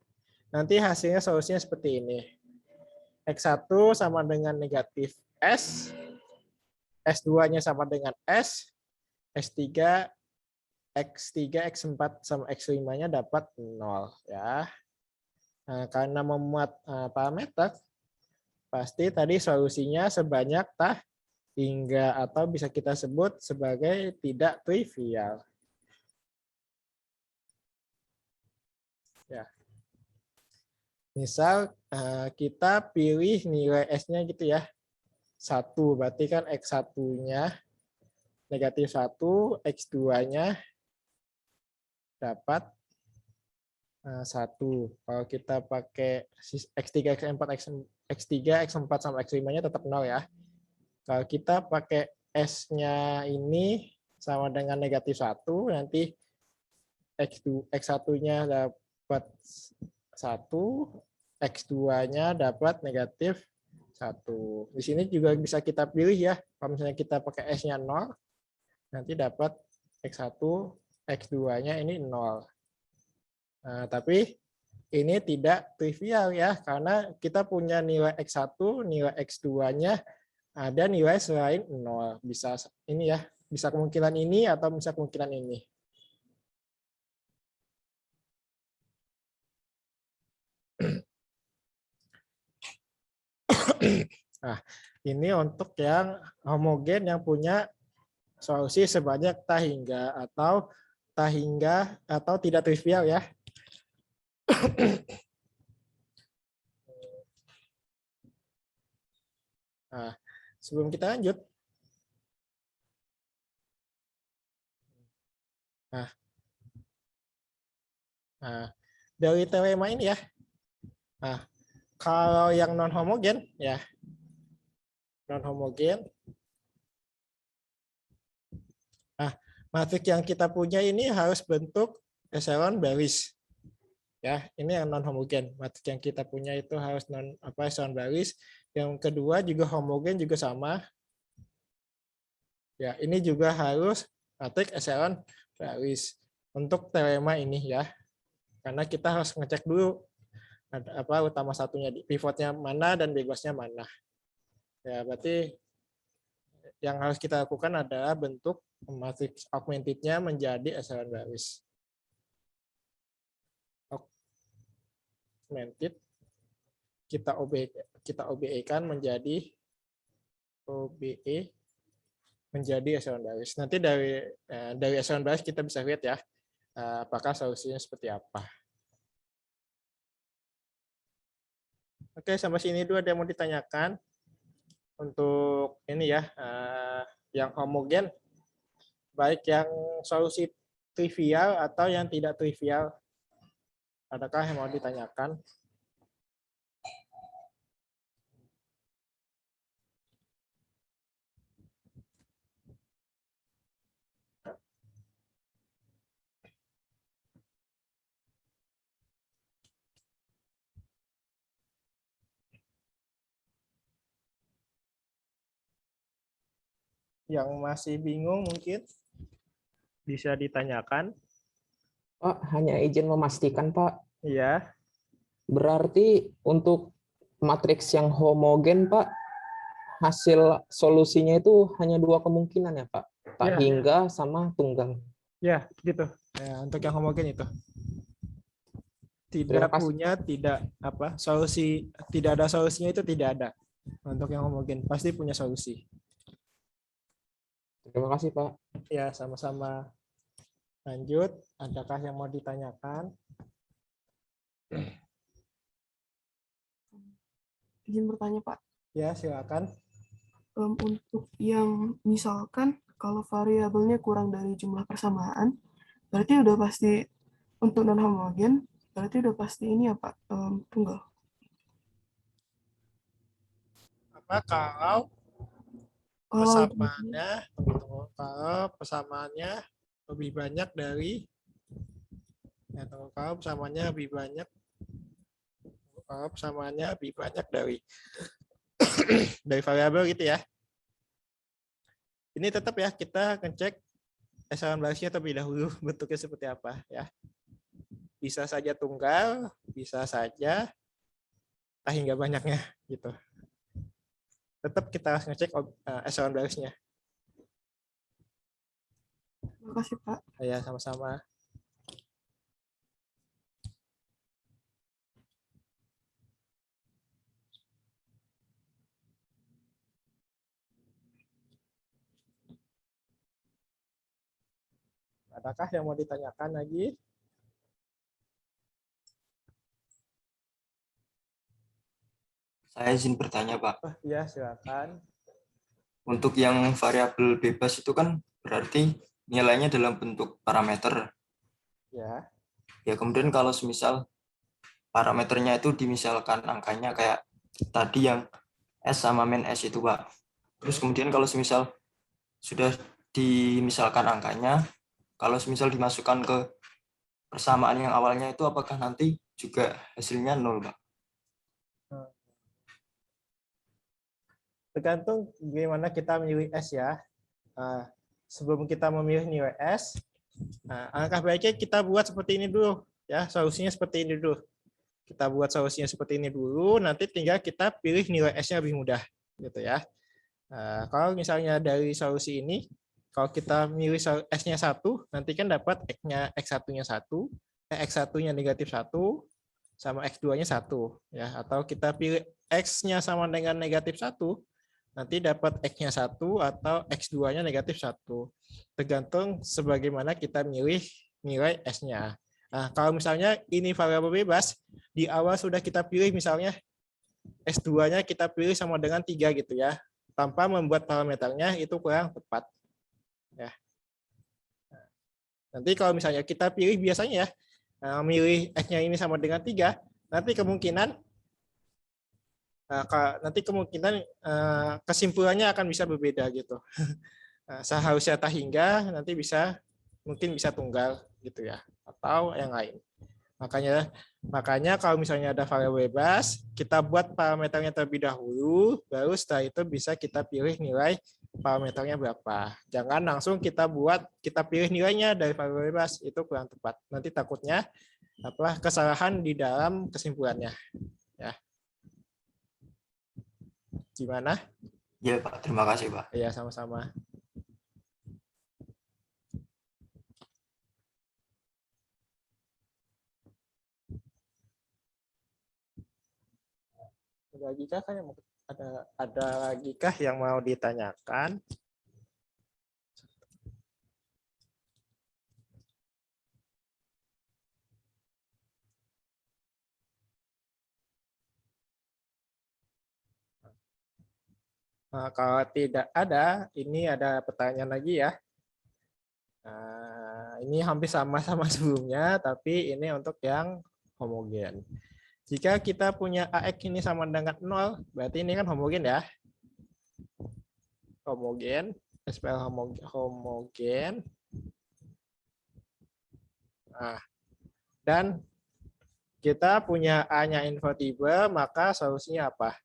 nanti hasilnya solusinya seperti ini. X1 sama dengan negatif S, S2-nya sama dengan S, S3, X3, X4 sama X5-nya dapat 0. Ya. Nah, karena memuat parameter, pasti tadi solusinya sebanyak hingga atau bisa kita sebut sebagai tidak trivial. Ya. Misal kita pilih nilai S-nya gitu ya. 1, berarti kan X1-nya negatif 1, X2-nya dapat 1. Kalau kita pakai X3, X4, X4 sama X5-nya tetap 0 ya. Kalau kita pakai S-nya ini sama dengan negatif 1, nanti X1-nya dapat 1, X2-nya dapat negatif 1. Di sini juga bisa kita pilih ya, kalau misalnya kita pakai S-nya 0, nanti dapat X1, X2-nya ini 0. Nah, tapi ini tidak trivial ya, karena kita punya nilai X1, nilai X2-nya ada nilai selain 0. Bisa ini ya, bisa kemungkinan ini atau bisa kemungkinan ini. Nah, ini untuk yang homogen yang punya solusi sebanyak hingga atau tidak trivial ya. Nah, sebelum kita lanjut, dari teorema ini ya, kalau yang non homogen ya, non homogen, matrik yang kita punya ini harus bentuk echelon baris. Ya, ini yang non homogen. Matrik yang kita punya itu harus echelon baris. Yang kedua juga homogen juga sama. Ya, ini juga harus matrik echelon baris untuk teorema ini ya. Karena kita harus ngecek dulu utama satunya, pivotnya mana dan bebasnya mana. Ya, berarti yang harus kita lakukan adalah bentuk matriks augmented-nya menjadi echelon baris. Augmented kita OBE-kan menjadi echelon baris. Nanti dari echelon baris kita bisa lihat ya apakah solusinya seperti apa. Oke, sampai sini dulu ada yang mau ditanyakan untuk ini ya, yang homogen, baik yang solusi trivial atau yang tidak trivial. Adakah yang mau ditanyakan? Yang masih bingung mungkin bisa ditanyakan. Pak, hanya izin memastikan, Pak. Iya, Berarti untuk matriks yang homogen, Pak, hasil solusinya itu hanya dua kemungkinan ya, Pak? Tak Iya. hingga sama tunggal. ya gitu. Ya, untuk yang homogen itu Terima tidak kasih. punya tidak apa solusi, tidak ada solusinya itu tidak ada. Untuk yang homogen pasti punya solusi. Terima kasih, Pak. Ya, sama-sama. Lanjut, adakah yang mau ditanyakan? Izin bertanya, Pak. Ya, silakan. Untuk yang misalkan kalau variabelnya kurang dari jumlah persamaan, berarti udah pasti untuk non homogen, berarti udah pasti ini ya Pak, tunggal. Apa kalau Kalau persamaannya, kalau persamaannya lebih banyak dari, ya, kalau persamaannya lebih banyak, kalau persamaannya lebih banyak dari dari variabel gitu ya. Ini tetap ya kita ngecek echelon balasnya terlebih dahulu bentuknya seperti apa ya. Bisa saja tunggal, bisa saja tak hingga banyaknya gitu. Tetap kita harus ngecek echelon balasnya. terima kasih Pak. Ya, sama-sama. Adakah yang mau ditanyakan lagi? Saya izin bertanya, Pak. Oh, ya, silakan. Untuk yang variabel bebas itu kan berarti nilainya dalam bentuk parameter. Ya, Ya, kemudian kalau semisal parameternya itu dimisalkan angkanya kayak tadi yang S sama min S itu, Pak. Terus kemudian kalau semisal sudah dimisalkan angkanya, kalau semisal dimasukkan ke persamaan yang awalnya itu apakah nanti juga hasilnya 0, Pak? tergantung bagaimana kita memilih S ya. Sebelum kita memilih nilai S, alangkah baiknya kita buat seperti ini dulu ya, solusinya seperti ini dulu. Kita buat solusinya seperti ini dulu, nanti tinggal kita pilih nilai S-nya lebih mudah gitu ya. Kalau misalnya dari solusi ini, kalau kita milih S-nya 1, nanti kan dapat X1-nya 1, X1-nya negatif 1, sama X2-nya 1 ya. Atau kita pilih X-nya sama dengan negatif 1, nanti dapat X-nya 1 atau X2-nya negatif 1. Tergantung sebagaimana kita milih nilai S-nya. Nah, kalau misalnya ini variabel bebas, di awal sudah kita pilih misalnya S2-nya kita pilih sama dengan 3 gitu ya, tanpa membuat parameternya itu kurang tepat. Ya. Nanti kalau misalnya kita pilih biasanya ya, milih X-nya ini sama dengan 3, nanti kemungkinan kesimpulannya akan bisa berbeda gitu. Seharusnya tak hingga nanti mungkin bisa tunggal gitu ya, atau yang lain. Makanya kalau misalnya ada variabel bebas, kita buat parameternya terlebih dahulu, baru setelah itu bisa kita pilih nilai parameternya berapa. Jangan langsung kita pilih nilainya dari variabel bebas, itu kurang tepat. Nanti takutnya kesalahan di dalam kesimpulannya. Ya. Gimana? Ya, Pak. Terima kasih, Pak. Iya, sama-sama. Ada lagi kah yang ada lagi kah yang mau ditanyakan? Nah, kalau tidak ada, ini ada pertanyaan lagi ya. Ini hampir sama-sama sebelumnya, tapi ini untuk yang homogen. Jika kita punya AX ini sama dengan 0, berarti ini kan homogen ya. Homogen, SPL homogen. Nah, dan kita punya A-nya invertible, maka solusinya apa?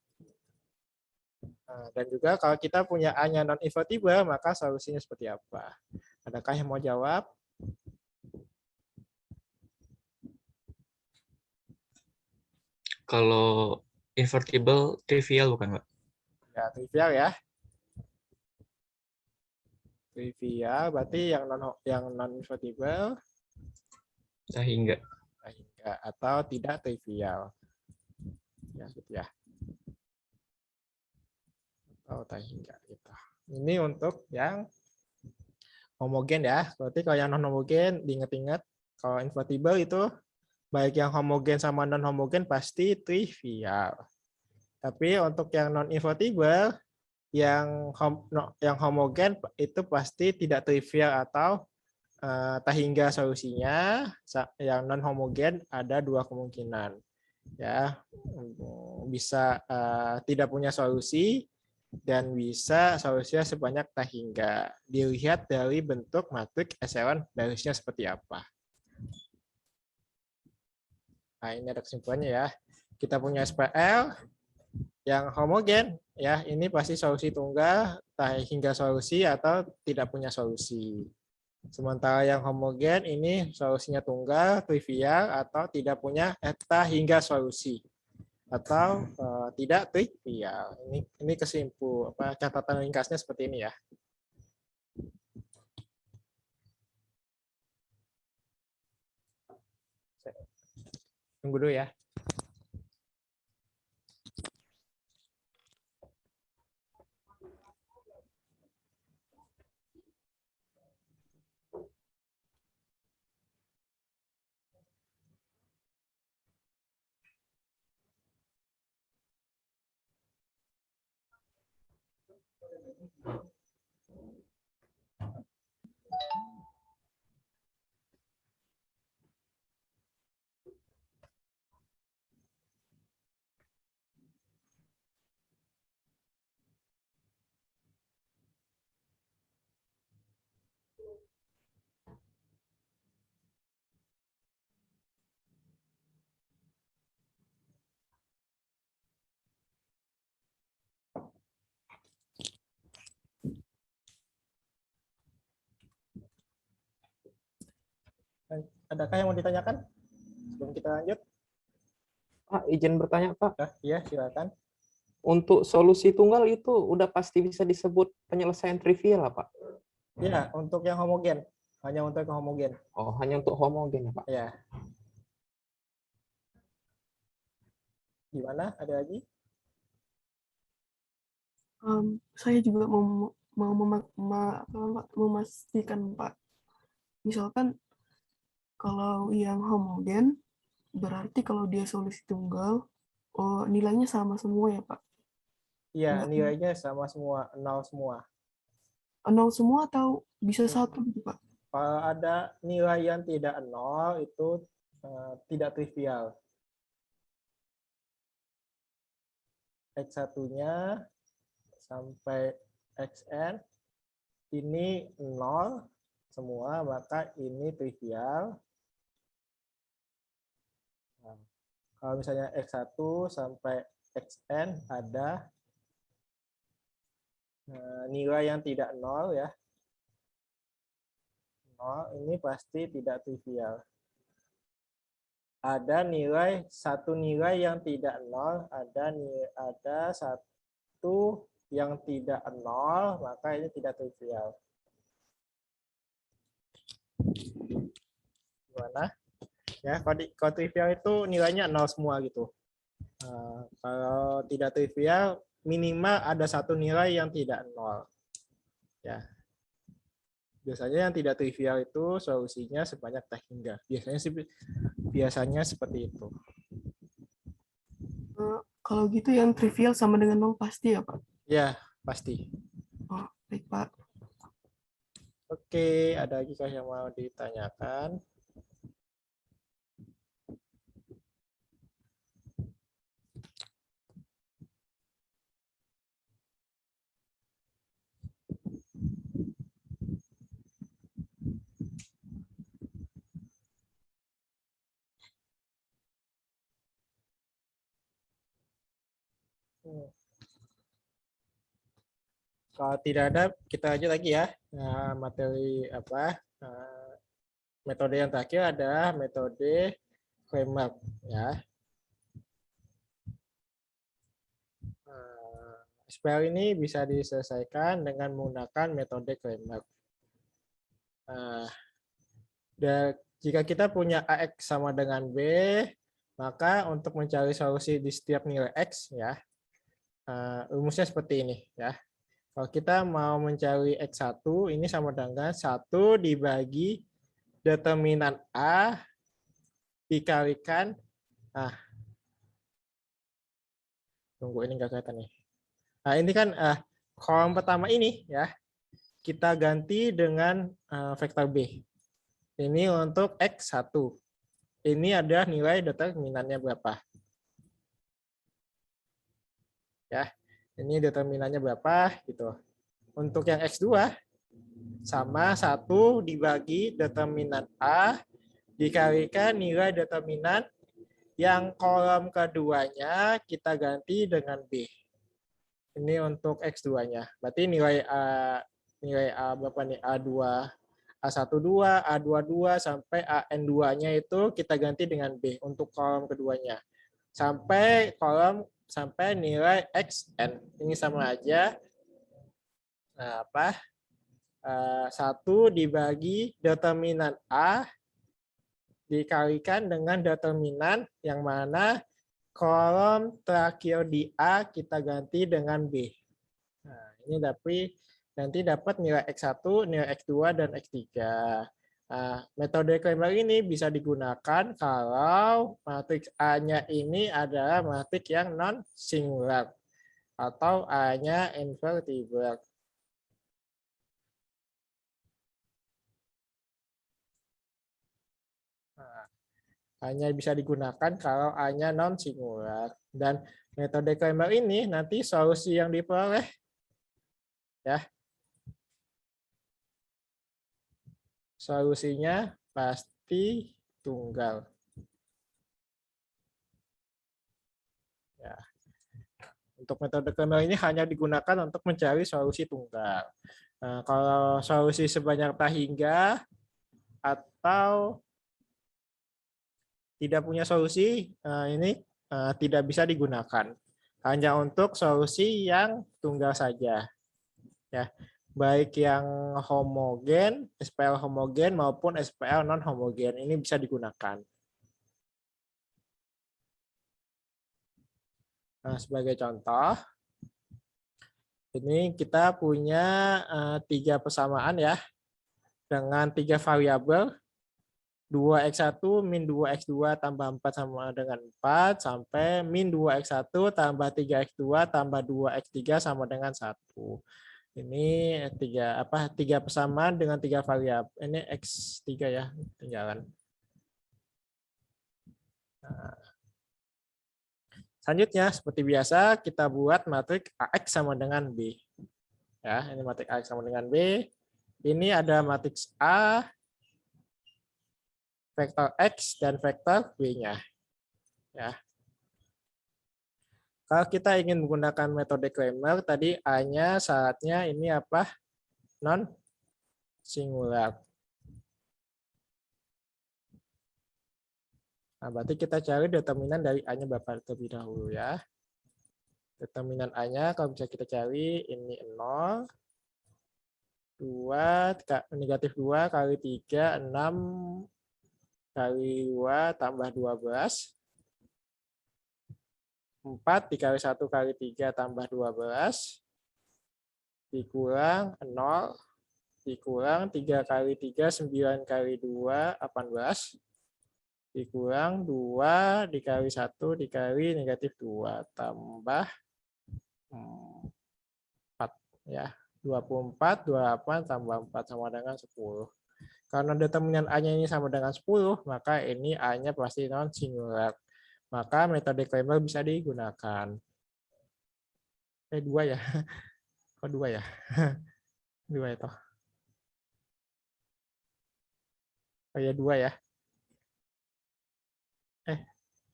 Nah, dan juga kalau kita punya A-nya non-invertible, maka solusinya seperti apa? Adakah yang mau jawab? Kalau invertible trivial bukan, Pak? Ya, trivial ya. Trivial berarti yang non invertible Sehingga atau tidak trivial. Ya, gitu ya. Atau sehingga gitu. Ini untuk yang homogen ya. Berarti kalau yang non homogen diingat-ingat, kalau invertible itu baik yang homogen sama non homogen pasti trivial. Tapi untuk yang non invertible yang homogen itu pasti tidak trivial atau tak hingga solusinya. Yang non homogen ada dua kemungkinan, ya, bisa tidak punya solusi dan bisa solusinya sebanyak tak hingga. Dilihat dari bentuk matriks echelon barisnya seperti apa. Nah, ini ada kesimpulannya ya. Kita punya SPL yang homogen, ya, ini pasti solusi tunggal, tak hingga solusi atau tidak punya solusi. Sementara yang homogen ini solusinya tunggal, trivial atau tidak punya tak hingga solusi atau tidak trivial. Ini catatan ringkasnya seperti ini ya. Tunggu dulu ya. Adakah yang mau ditanyakan sebelum kita lanjut? Pak, izin bertanya, Pak. Iya, silakan. Untuk solusi tunggal itu udah pasti bisa disebut penyelesaian trivial, Pak? Iya, untuk yang homogen. Hanya untuk yang homogen. Oh, hanya untuk homogen ya, Pak? Ya. Gimana? Ada lagi? Saya juga mau memastikan, Pak. Misalkan kalau yang homogen, berarti kalau dia solusi tunggal, nilainya sama semua ya, Pak? Iya, nilainya sama semua, 0 semua. 0 semua atau bisa 1 gitu, Pak? Kalau ada nilai yang tidak 0, itu tidak trivial. X1-nya sampai Xn, ini 0 semua, maka ini trivial. Nah, kalau misalnya X1 sampai Xn ada nilai yang tidak 0 ya. 0 ini pasti tidak trivial. Ada satu nilai yang tidak 0, ada satu yang tidak 0, maka ini tidak trivial. Gimana? Ya, kalau trivial itu nilainya 0 semua gitu. Kalau tidak trivial, minimal ada satu nilai yang tidak 0. Ya. Biasanya yang tidak trivial itu solusinya sebanyak tak hingga. Biasanya seperti itu. Kalau gitu yang trivial sama dengan 0 pasti ya, Pak? Ya, Pasti. Oh, baik, Pak. Oke, ada lagi kah yang mau ditanyakan? Kalau tidak ada, kita lanjut lagi ya. Nah, materi apa? Metode yang terakhir adalah metode framework ya. SPL ini bisa diselesaikan dengan menggunakan metode framework. Dan jika kita punya AX sama dengan B, maka untuk mencari solusi di setiap nilai X ya, rumusnya seperti ini ya. Kalau kita mau mencari X1, ini sama dengan 1 dibagi determinan A dikalikan, tunggu ini nggak kelihatan nih. Nah ini kan kolom pertama ini ya, kita ganti dengan vektor B. Ini untuk X1. Ini adalah nilai determinannya berapa. Ya, ini determinannya berapa gitu. Untuk yang X2 sama 1 dibagi determinan A dikalikan nilai determinan yang kolom keduanya kita ganti dengan B. Ini untuk X2-nya. Berarti nilai A berapa nih? A2, A12, A22 sampai AN2-nya itu kita ganti dengan B untuk kolom keduanya. Sampai nilai XN. Ini sama aja. Nah, 1 dibagi determinan A dikalikan dengan determinan yang mana kolom terakhir di A kita ganti dengan B. Nah, ini nanti dapat nilai X1, nilai X2, dan X3. Nah, metode Cramer ini bisa digunakan kalau matriks A-nya ini adalah matriks yang non-singular atau A-nya invertible. Nah, hanya bisa digunakan kalau A-nya non-singular. Dan metode Cramer ini nanti solusi yang diperoleh ya, solusinya pasti tunggal. Ya. Untuk metode Cramer ini hanya digunakan untuk mencari solusi tunggal. Nah, kalau solusi sebanyak tak hingga atau tidak punya solusi, ini tidak bisa digunakan. Hanya untuk solusi yang tunggal saja. Ya, baik yang homogen, SPL homogen maupun SPL non homogen ini bisa digunakan. Nah, sebagai contoh, ini kita punya 3 persamaan ya, dengan 3 variabel, 2x1 min 2x2 tambah 4 sama dengan 4, sampai min 2x1 tambah 3x2 tambah 2x3 sama dengan 1. Ini 3 persamaan dengan 3 variabel. Ini X3 ya, tinggalan. Nah, selanjutnya, seperti biasa, kita buat matriks AX sama dengan B. Ya, ini matriks AX sama dengan B. Ini ada matriks A, vektor X, dan vektor B-nya. Ya. Kalau kita ingin menggunakan metode Cramer, tadi A-nya syaratnya ini apa? Non-singular. Nah, berarti kita cari determinan dari A-nya berapa terlebih dahulu ya. Determinan A-nya kalau bisa kita cari ini 0, 2, negatif 2 kali 3, 6 kali 2 tambah 12. 4 dikali 1 kali 3 tambah 12. Dikurang 0. Dikurang 3 kali 3, 9 kali 2, 18. Dikurang 2 dikali 1 dikali negatif 2 tambah 4. Ya, 24, 28 tambah 4 sama dengan 10. Karena determinan A-nya ini sama dengan 10, maka ini A-nya pasti non singular. Maka metode Cramer bisa digunakan. 2 ya. Kok 2 ya? 2 itu. Oh ya 2 ya.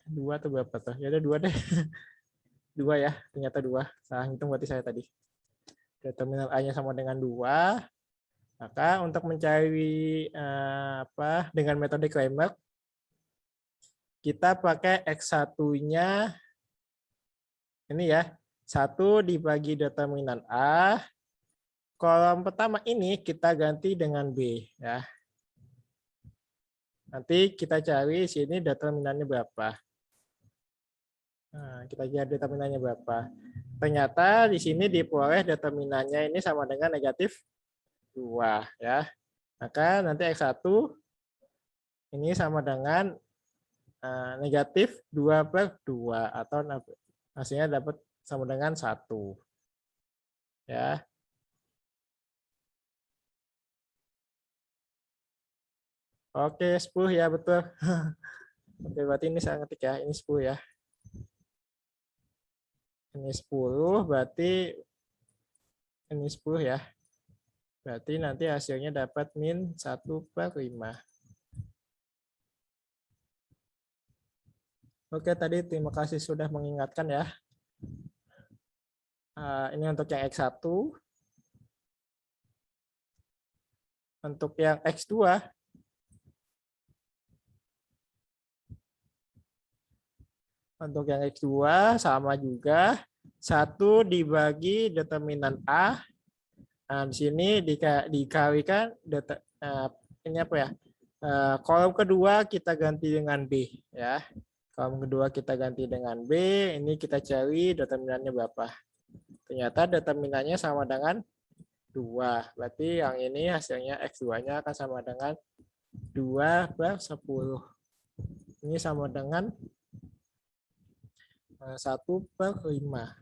2 atau berapa tuh? Ya udah 2 deh. 2 ya, ternyata 2. Salah hitung berarti saya tadi. Determinan A-nya sama dengan 2. Maka untuk mencari dengan metode Cramer, kita pakai X1-nya ini ya. 1 dibagi determinan A. Kolom pertama ini kita ganti dengan B ya. Nanti kita cari sini determinannya berapa. Nah, kita cari determinannya berapa. Ternyata di sini diperoleh determinannya ini sama dengan negatif 2 ya. Maka nanti X1 ini sama dengan negatif 2/2 atau hasilnya dapat sama dengan 1. Ya. Oke, 10 ya betul. Oke, berarti ini saya ngetik ya. Ini 10 ya. Ini 10 berarti ini 10 ya. Berarti nanti hasilnya dapat min 1/5. Oke, tadi terima kasih sudah mengingatkan ya. Ini untuk yang X1. Untuk yang X2. Untuk yang X2 sama juga. 1 dibagi determinan A. Nah, di sini dikalikan ini apa ya? Kolom kedua kita ganti dengan B ya. Kolom kedua kita ganti dengan B, ini kita cari determinannya berapa. Ternyata determinannya sama dengan 2. Berarti yang ini hasilnya X2-nya akan sama dengan 2/10. Ini sama dengan 1/5.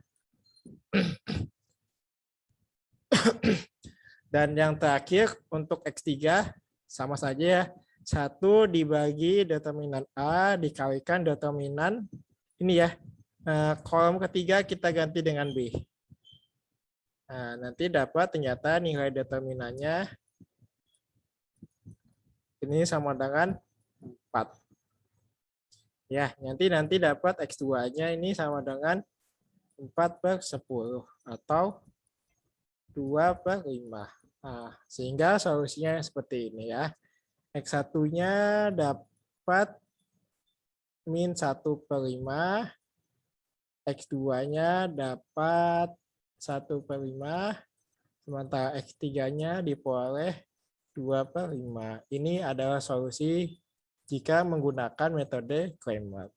Dan yang terakhir untuk X3 sama saja ya. 1 dibagi determinan A dikalikan determinan ini ya. Kolom ketiga kita ganti dengan B. Nah, nanti dapat ternyata nilai determinannya ini sama dengan 4. Ya, nanti dapat X2-nya ini sama dengan 4/10 atau 2/5. Nah, sehingga solusinya seperti ini ya. X1-nya dapat min 1/5. X2-nya dapat 1/5. Sementara X3-nya diperoleh 2/5. Ini adalah solusi jika menggunakan metode Cramer.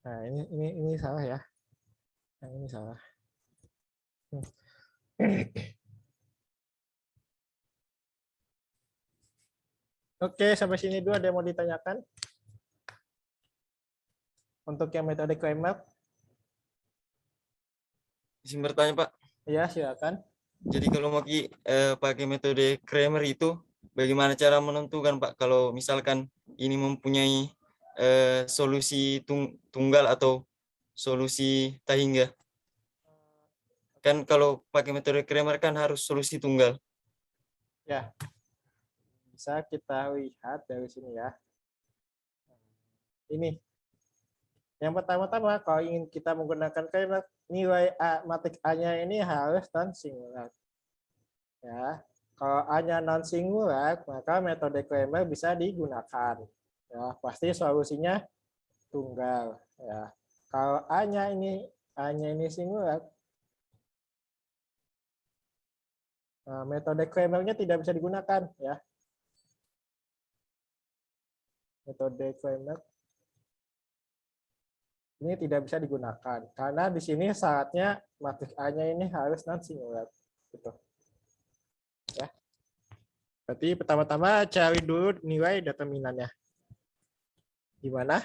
Nah, ini salah ya. Yang ini salah. Oke, sampai sini dulu ada yang mau ditanyakan? Untuk yang metode Cramer? Izin bertanya, Pak. Ya, silakan. Jadi kalau mau pakai metode Cramer itu bagaimana cara menentukan, Pak, kalau misalkan ini mempunyai solusi tunggal atau solusi tak hingga? Kan kalau pakai metode Cramer kan harus solusi tunggal. Ya. Bisa kita lihat dari sini ya. Ini. Yang pertama-tama kalau ingin kita menggunakan Cramer, nilai matrik A-nya ini harus non singular. Ya. Kalau A-nya non singular, maka metode Cramer bisa digunakan. Ya, pasti solusinya tunggal, ya. Kalau A-nya ini singular, metode Cramer-nya tidak bisa digunakan, ya. Metode Cramer ini tidak bisa digunakan karena di sini syaratnya matrik A-nya ini harus non singular, gitu. Ya. Berarti pertama-tama cari dulu nilai determinannya. Gimana?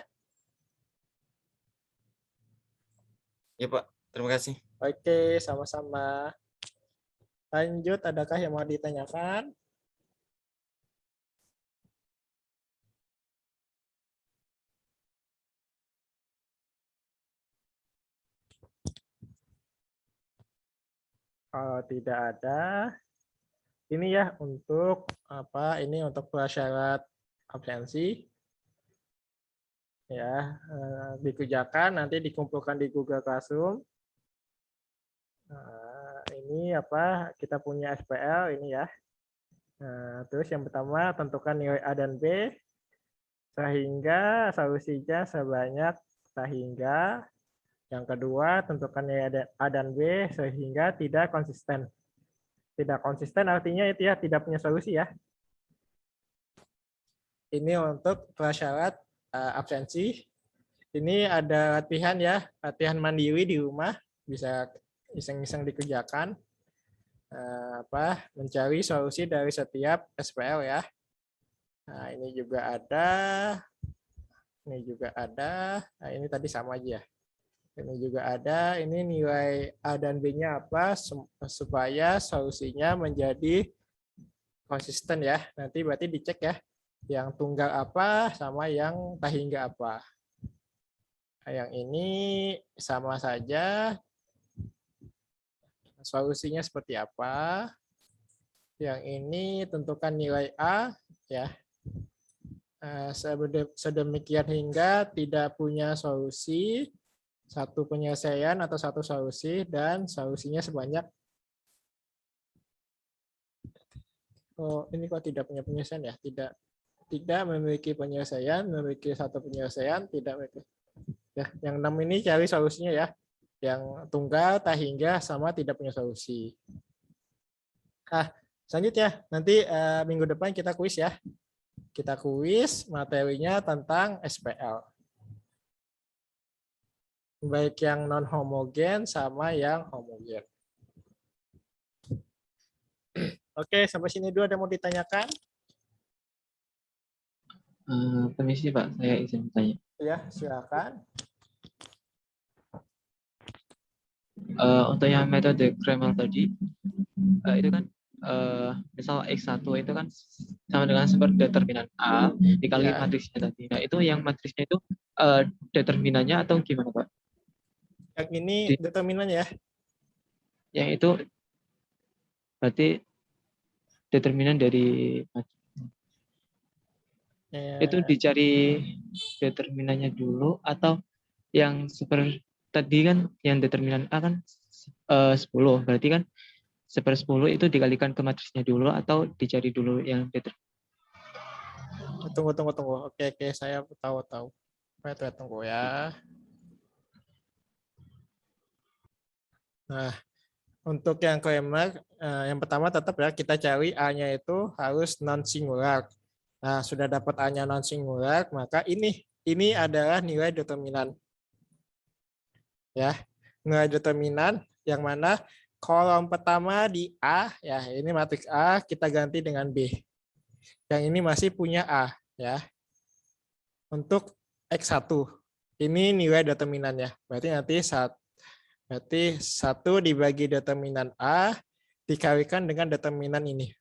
Ya, Pak. Terima kasih. Oke, sama-sama. Lanjut, adakah yang mau ditanyakan? Kalau tidak ada, ini ya untuk apa? Ini untuk prasyarat absensi. Ya, dikerjakan nanti dikumpulkan di Google Classroom. Ini apa? Kita punya SPL ini ya. Terus yang pertama tentukan nilai A dan B sehingga solusinya sebanyak sehingga. Yang kedua, tentukan nilai A dan B sehingga tidak konsisten. Tidak konsisten artinya itu ya tidak punya solusi ya. Ini untuk prasyarat absensi. Ini ada latihan ya, latihan mandiri di rumah, bisa iseng-iseng dikerjakan. Mencari solusi dari setiap SPL ya. Nah, ini juga ada. Ini juga ada. Nah, ini tadi sama aja ya. Ini juga ada, ini nilai A dan B-nya apa, supaya solusinya menjadi konsisten ya. Nanti berarti dicek ya, yang tunggal apa sama yang tak hingga apa. Nah, yang ini sama saja, solusinya seperti apa. Yang ini tentukan nilai A, ya. Sedemikian hingga tidak punya solusi, satu penyelesaian atau satu solusi, dan solusinya sebanyak ini kok tidak punya penyelesaian ya, tidak memiliki penyelesaian, memiliki satu penyelesaian, tidak memiliki ya. Yang 6 ini cari solusinya ya, yang tunggal, tak hingga, sama tidak punya solusi. Selanjutnya nanti minggu depan kita kuis ya, kita kuis materinya tentang SPL. Baik yang non homogen sama yang homogen. Oke, sampai sini dulu, ada mau ditanyakan? Permisi Pak, saya izin bertanya. Ya, silakan. Untuk yang metode Kremel tadi, itu kan misal X1 itu kan sama dengan seperti determinan A dikali Ya. matriksnya tadi. Nah, itu yang matriksnya itu determinannya atau gimana Pak? Yang ini determinan ya. Yang itu berarti determinan dari itu dicari determinannya dulu, atau yang seperti tadi kan yang determinan A kan 10, berarti kan 1/10 itu dikalikan ke matriksnya dulu atau dicari dulu yang determinan? Tunggu. Oke, saya tahu. Tunggu ya. Nah, untuk yang Kramer, yang pertama tetap ya kita cari A-nya itu harus non singular. Nah, sudah dapat A-nya non singular, maka ini adalah nilai determinan. Ya, nilai determinan yang mana kolom pertama di A ya, ini matriks A kita ganti dengan B. Yang ini masih punya A ya. Untuk X1 ini nilai determinannya. Berarti nanti 1 dibagi determinan A dikalikan dengan determinan ini.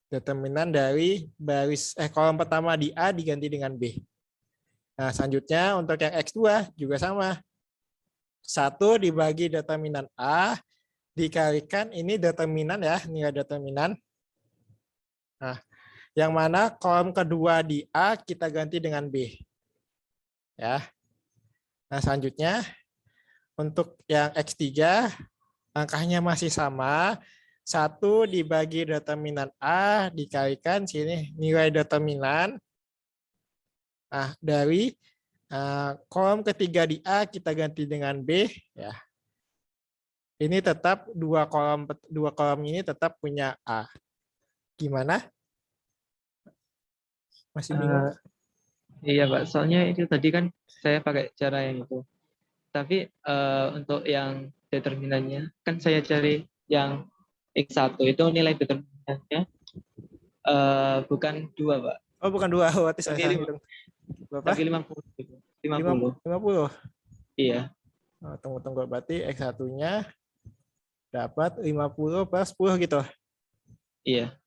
Determinan dari kolom pertama di A diganti dengan B. Nah, selanjutnya untuk yang X2 juga sama. 1 dibagi determinan A dikalikan ini determinan ya, nilai determinan. Nah, yang mana kolom kedua di A kita ganti dengan B. Ya. Nah, selanjutnya untuk yang X3 angkanya masih sama. 1 dibagi determinan A dikalikan sini nilai determinan. Nah, dari kolom ketiga di A kita ganti dengan B ya. Ini tetap dua kolom ini tetap punya A. Gimana? Masih bingung? Iya Pak, soalnya itu tadi kan saya pakai cara yang itu. Tapi untuk yang determinannya kan saya cari yang X1 itu nilai determinannya bukan 2 Pak. Oh, bukan 2, berarti saya salah hitung. Berapa? Tapi 50 gitu. 50. 50. Iya. Oh, tunggu, berarti X1-nya dapat 50 plus 10 gitu. Iya.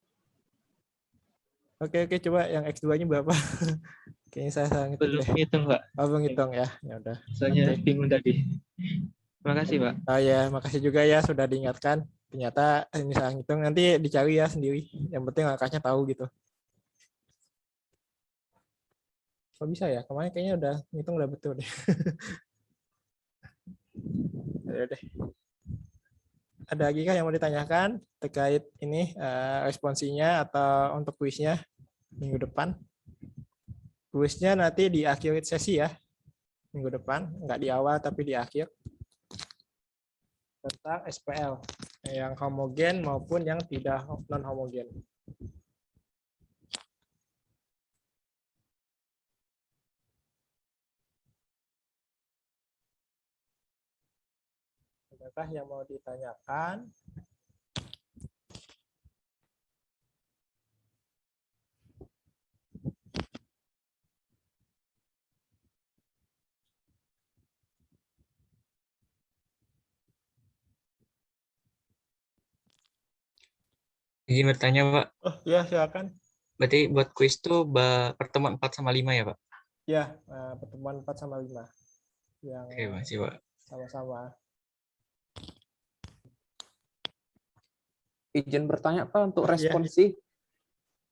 Oke, coba yang X2-nya berapa? Kayaknya saya salah ngetik Belum deh. hitung, Pak. Oh, belum ngitung ya. Ya udah. Soalnya Oke. bingung tadi. Terima kasih, Pak. Oh ya, makasih juga ya sudah diingatkan. Ternyata ini salah ngitung, nanti dicari ya sendiri. Yang penting angkanya tahu gitu. Kok bisa ya? Kemarin kayaknya udah ngitung udah betul deh. Ya deh. Ada lagi kah yang mau ditanyakan terkait ini responsinya atau untuk kuisnya minggu depan? Kuisnya nanti di akhir sesi ya, minggu depan, nggak di awal tapi di akhir. Tentang SPL, yang homogen maupun yang tidak non-homogen. Adakah yang mau ditanyakan? Izin bertanya, Pak. Oh ya, silakan. Berarti buat kuis tuh pertemuan 4 sama 5 ya, Pak? Ya, pertemuan 4 sama 5 yang Oke, masih, Pak. sama-sama. Izin bertanya Pak untuk Iya. responsi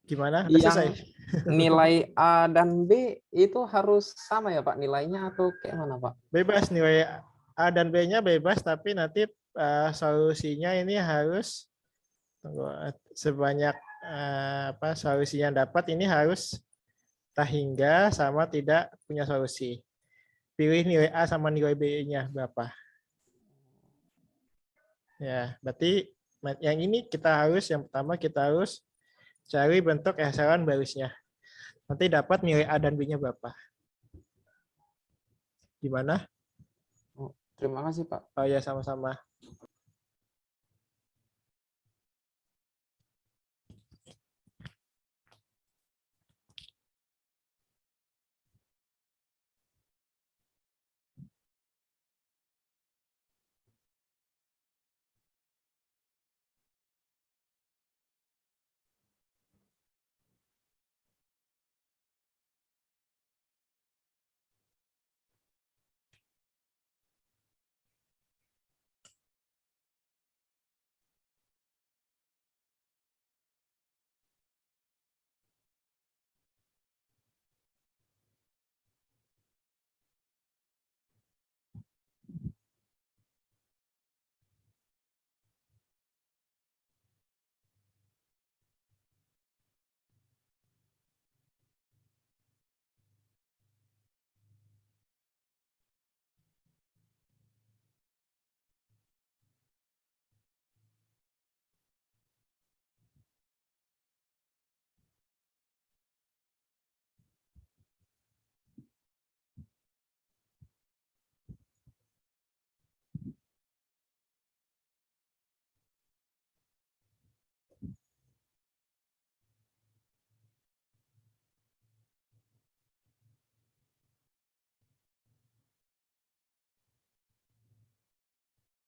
Gimana? Udah selesai? yang nilai A dan B itu harus sama ya Pak nilainya atau kayak mana Pak? Bebas nilai A dan B-nya bebas, tapi nanti solusinya ini harus sebanyak solusi yang dapat ini harus hingga sama tidak punya solusi. Pilih nilai A sama nilai B-nya berapa. Ya, berarti yang ini yang pertama kita harus cari bentuk echelon barisnya. Nanti dapat nilai A dan B-nya berapa. Gimana? Terima kasih Pak. Oh ya, sama-sama.